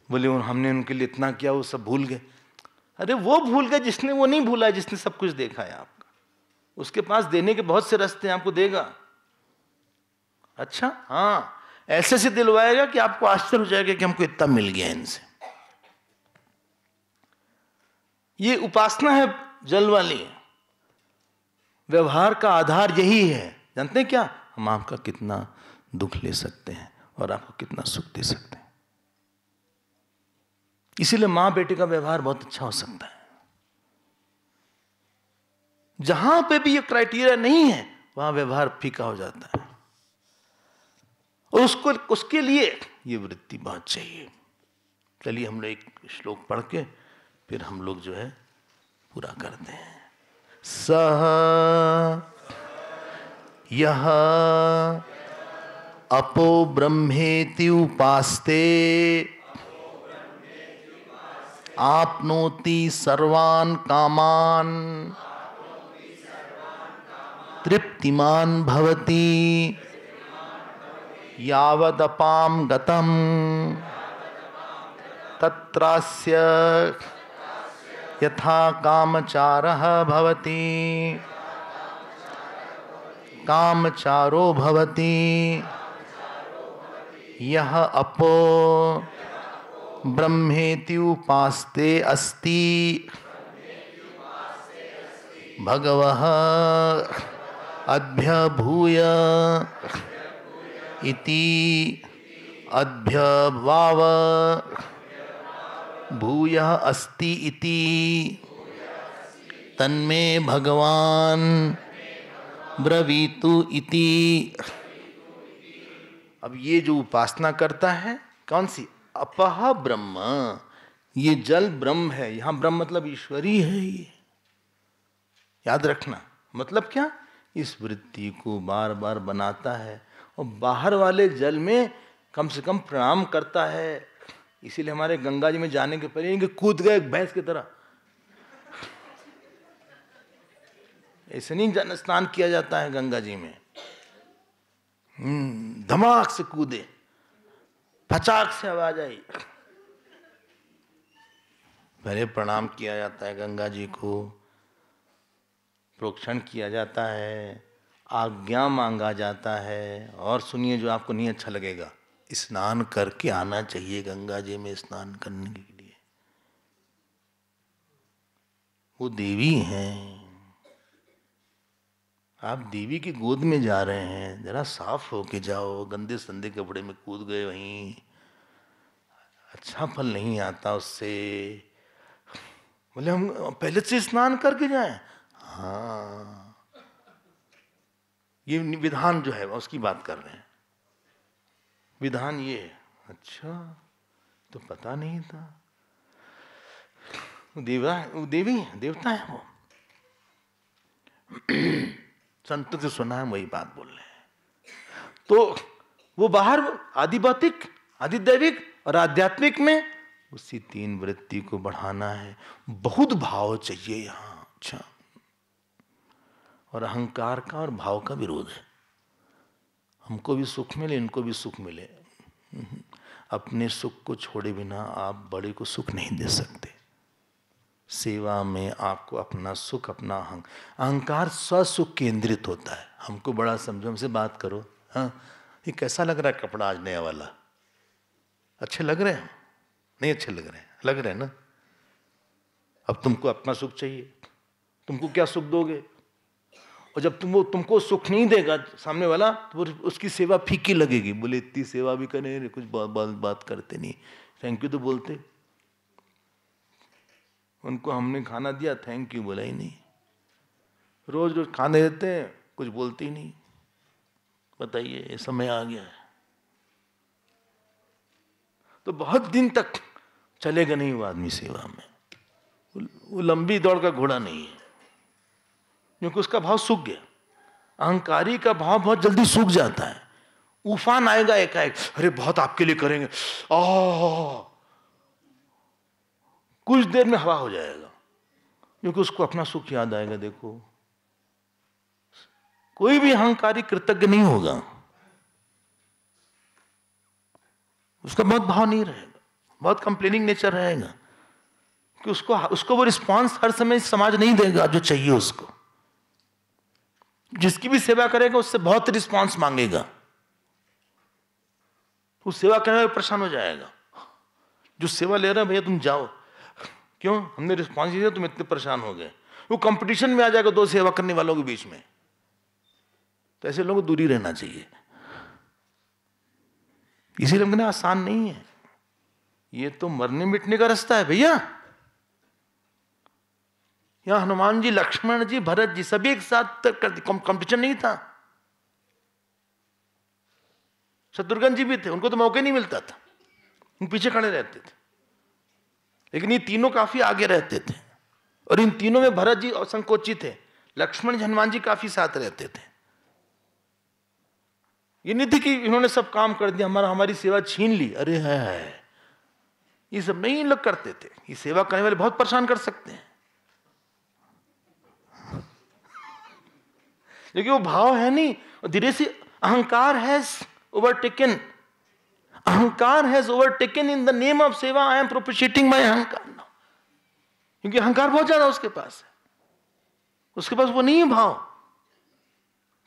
बोले हमने उनके लिए इतना किया, वो सब भूल गए। अरे वो भूल गए जिसने वो नहीं भूला, जिसने सब कुछ देखा है आपका। उसके पास देने के बहुत से रास्ते आपको देगा। अच्छा हाँ, ऐसे से दिलवाएगा कि आपको आश्चर्य हो जाएगा कि हमको इतना मिल गया इनसे। ये उपासना है जल वाली। व्यवहार का आधार यही है। जानते हैं क्या? हम आपका कितना दुख ले सकते हैं और आपको कितना सुख दे सकते हैं। इसीलिए मां बेटे का व्यवहार बहुत अच्छा हो सकता है। जहां पे भी ये क्राइटेरिया नहीं है वहां व्यवहार फीका हो जाता है। और उसके लिए ये वृत्ति बहुत चाहिए। चलिए हम लोग एक श्लोक पढ़ के फिर हम लोग जो है पूरा करते हैं। सह यह अपो ब्रह्मेति उपास्ते आपनोति सर्वान् कामान् तृप्तिमान् भवति यावदपां गतं तत्रास्य यथा कामचारः भवति कामचारो भवति यह अपो ब्रह्मेति उपास्ते अस्ति भगवः अभ्यभूय इति अभ्यवाव भूयः अस्ति इति तन्मे भगवान् ब्रवीतु इति। अब ये जो उपासना करता है कौन सी? अपह ब्रह्म, ये जल ब्रह्म है। यहां ब्रह्म मतलब ईश्वरी है। ये याद रखना। मतलब क्या? इस वृत्ति को बार बार बनाता है और बाहर वाले जल में कम से कम प्रणाम करता है। इसीलिए हमारे गंगा जी में जाने के पहले कूद गए भैंस की तरह। ऐसे नहीं स्नान किया जाता है गंगा जी में। धमाक से कूदे, फचाक से आवाज आई। पहले प्रणाम किया जाता है गंगा जी को, प्रोक्षण किया जाता है, आज्ञा मांगा जाता है। और सुनिए जो आपको नहीं अच्छा लगेगा, स्नान करके आना चाहिए गंगा जी में स्नान करने के लिए। वो देवी हैं, आप देवी की गोद में जा रहे हैं, जरा साफ होके जाओ। गंदे संदे कपड़े में कूद गए वहीं, अच्छा फल नहीं आता उससे। बोले हम पहले से स्नान करके जाएं। हाँ, ये विधान जो है उसकी बात कर रहे हैं। विधान ये है। अच्छा, तो पता नहीं था। देवी देवता है वो। संतों से सुना है, वही बात बोल रहे हैं। तो वो बाहर आदिभौतिक, आदिदैविक और आध्यात्मिक में उसी तीन वृत्ति को बढ़ाना है। बहुत भाव चाहिए यहां। अच्छा, और अहंकार का और भाव का विरोध है। हमको भी सुख मिले, इनको भी सुख मिले। अपने सुख को छोड़े बिना आप बड़े को सुख नहीं दे सकते। सेवा में आपको अपना सुख, अपना अहंकार स्वसुख केंद्रित होता है। हमको बड़ा समझो, हमसे बात करो। हाँ, ये कैसा लग रहा है कपड़ा आज नया वाला? अच्छे लग रहे हैं? नहीं अच्छे लग रहे हैं? लग रहे हैं ना? अब तुमको अपना सुख चाहिए, तुमको क्या सुख दोगे? और जब तुमको सुख नहीं देगा सामने वाला, तो उसकी सेवा फीकी लगेगी। बोले इतनी सेवा भी करें, कुछ बात करते नहीं, थैंक यू तो बोलते। उनको हमने खाना दिया, थैंक यू बोला ही नहीं। रोज रोज खाने देते हैं, कुछ बोलते ही नहीं। बताइए, ये समय आ गया है तो बहुत दिन तक चलेगा नहीं वो आदमी सेवा में। वो लंबी दौड़ का घोड़ा नहीं है, क्योंकि उसका भाव सूख गया। अहंकारी का भाव बहुत जल्दी सूख जाता है। उफान आएगा एकाएक, अरे बहुत आपके लिए करेंगे, कुछ देर में हवा हो जाएगा, क्योंकि उसको अपना सुख याद आएगा। देखो, कोई भी अहंकारी कृतज्ञ नहीं होगा, उसका बहुत भाव नहीं रहेगा, बहुत कंप्लेनिंग नेचर रहेगा कि उसको वो रिस्पांस हर समय समाज नहीं देगा जो चाहिए उसको। जिसकी भी सेवा करेगा उससे बहुत रिस्पांस मांगेगा, वो सेवा करने में परेशान हो जाएगा। जो सेवा ले रहा है, भैया तुम जाओ, क्यों? हमने रिस्पांस दिया, तुम इतने परेशान हो गए। वो कंपटीशन में आ जाएगा दो सेवा करने वालों के बीच में। तो ऐसे लोगों को दूरी रहना चाहिए। इसीलिए हमने आसान नहीं है, ये तो मरने मिटने का रास्ता है भैया। यहां हनुमान जी, लक्ष्मण जी, भरत जी सभी एक साथ कंपटीशन नहीं था। शत्रुघ्न जी भी थे, उनको तो मौके नहीं मिलता था, उन पीछे खड़े रहते थे। लेकिन ये तीनों काफी आगे रहते थे। और इन तीनों में भरत जी असंकोचित थे, लक्ष्मण जी हनुमान जी काफी साथ रहते थे। ये नहीं थी कि इन्होंने सब काम कर दिया, हमारी सेवा छीन ली, अरे है, ये सब नहीं लोग करते थे। ये सेवा करने वाले बहुत परेशान कर सकते हैं, क्योंकि वो भाव है नहीं। और धीरे से अहंकार हैज ओवरटेकन, अहंकार has overtaken in the name of सेवा। आई एम प्रोपिशिएटिंग माय अहंकार नाउ, क्योंकि अहंकार बहुत ज्यादा उसके पास है, उसके पास वो नहीं है भाव।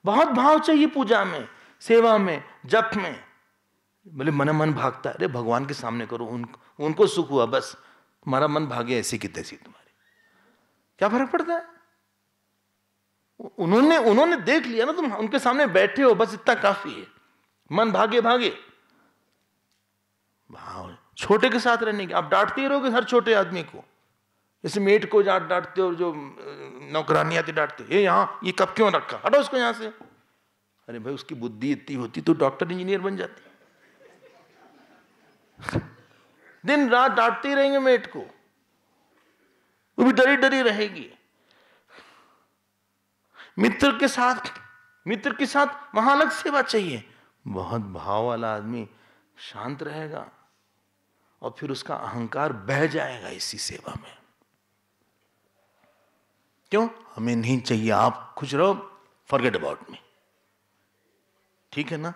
बहुत भाव चाहिए पूजा में, सेवा में, जप में। बोले मन भागता है, अरे भगवान के सामने करो, उनको सुख हुआ बस, तुम्हारा मन भागे ऐसी की तैसी, तुम्हारी क्या फर्क पड़ता है। उन्होंने देख लिया ना, तुम उनके सामने बैठे हो, बस इतना काफी है। मन भागे भागे, भाव छोटे के साथ रहने की। आप डांटते ही रहोगे हर छोटे आदमी को, जैसे मेट को डांटते हो, जो नौकरानी आती डांटते हो, ये यहाँ ये कब क्यों रखा, हटो उसको यहां से। अरे भाई उसकी बुद्धि इतनी होती तो डॉक्टर इंजीनियर बन जाती। दिन रात डांटते ही रहेंगे मेट को, वो भी डरी डरी रहेगी। मित्र के साथ वहां अलग सेवा चाहिए। बहुत भाव वाला आदमी शांत रहेगा और फिर उसका अहंकार बह जाएगा इसी सेवा में। क्यों? हमें नहीं चाहिए, आप खुश रहो, फॉरगेट अबाउट मी, ठीक है ना।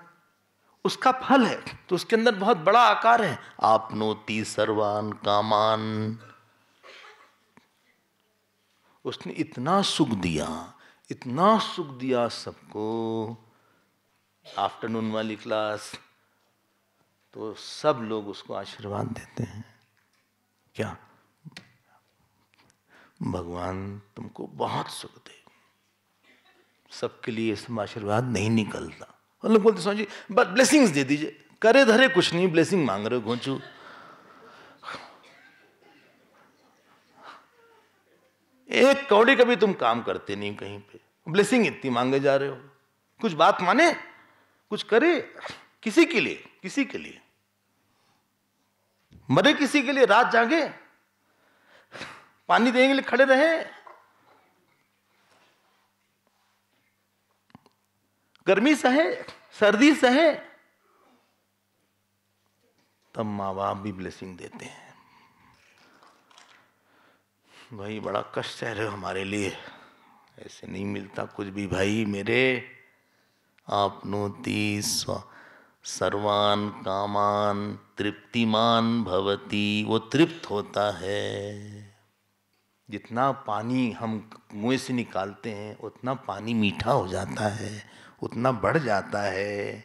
उसका फल है तो उसके अंदर बहुत बड़ा आकार है, आपनोति सर्वान कामान। उसने इतना सुख दिया सबको। आफ्टरनून वाली क्लास तो सब लोग उसको आशीर्वाद देते हैं, क्या भगवान तुमको बहुत सुख दे। सबके लिए इसमें आशीर्वाद नहीं निकलता। और लोग बोलते स्वामी जी बस ब्लेसिंग्स दे दीजिए, करे धरे कुछ नहीं, ब्लेसिंग मांग रहे हो घोंचू। एक कौड़ी का भी तुम काम करते नहीं कहीं पे, ब्लेसिंग इतनी मांगे जा रहे हो। कुछ बात माने, कुछ करे किसी के लिए मरे किसी के लिए, रात जागे, पानी देने के लिए खड़े रहे, गर्मी सहे, सर्दी सहे, तब माँ बाप भी ब्लेसिंग देते हैं। भाई बड़ा कष्ट है हमारे लिए, ऐसे नहीं मिलता कुछ भी भाई मेरे। आपनोति सर्वान कामान तृप्तिमान भवति, वो तृप्त होता है। जितना पानी हम मुंह से निकालते हैं उतना पानी मीठा हो जाता है, उतना बढ़ जाता है।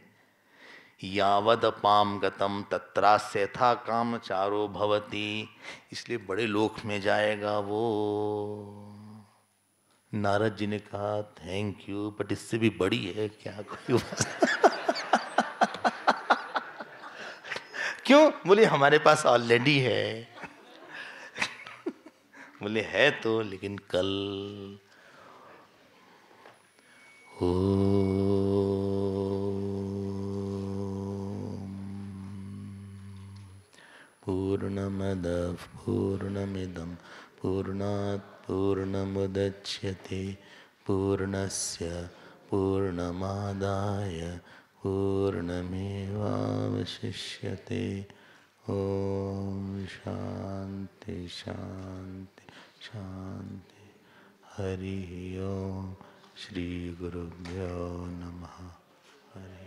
यावद अपाम गतम तत्रास्य था काम चारो भवती, इसलिए बड़े लोक में जाएगा वो। नारद जी ने कहा थैंक यू, बट इससे भी बड़ी है क्या कोई क्यों? बोले हमारे पास ऑलरेडी है। बोले है तो, लेकिन कल। पूर्णमदः पूर्णमिदं पूर्णात् पूर्णमुदच्यते पूर्णस्य पूर्णमादाय पूर्णमेवावशिष्यते। ओम शांति शांति शांति। हरि ओम। श्री गुरुभ्यो नमः। हरि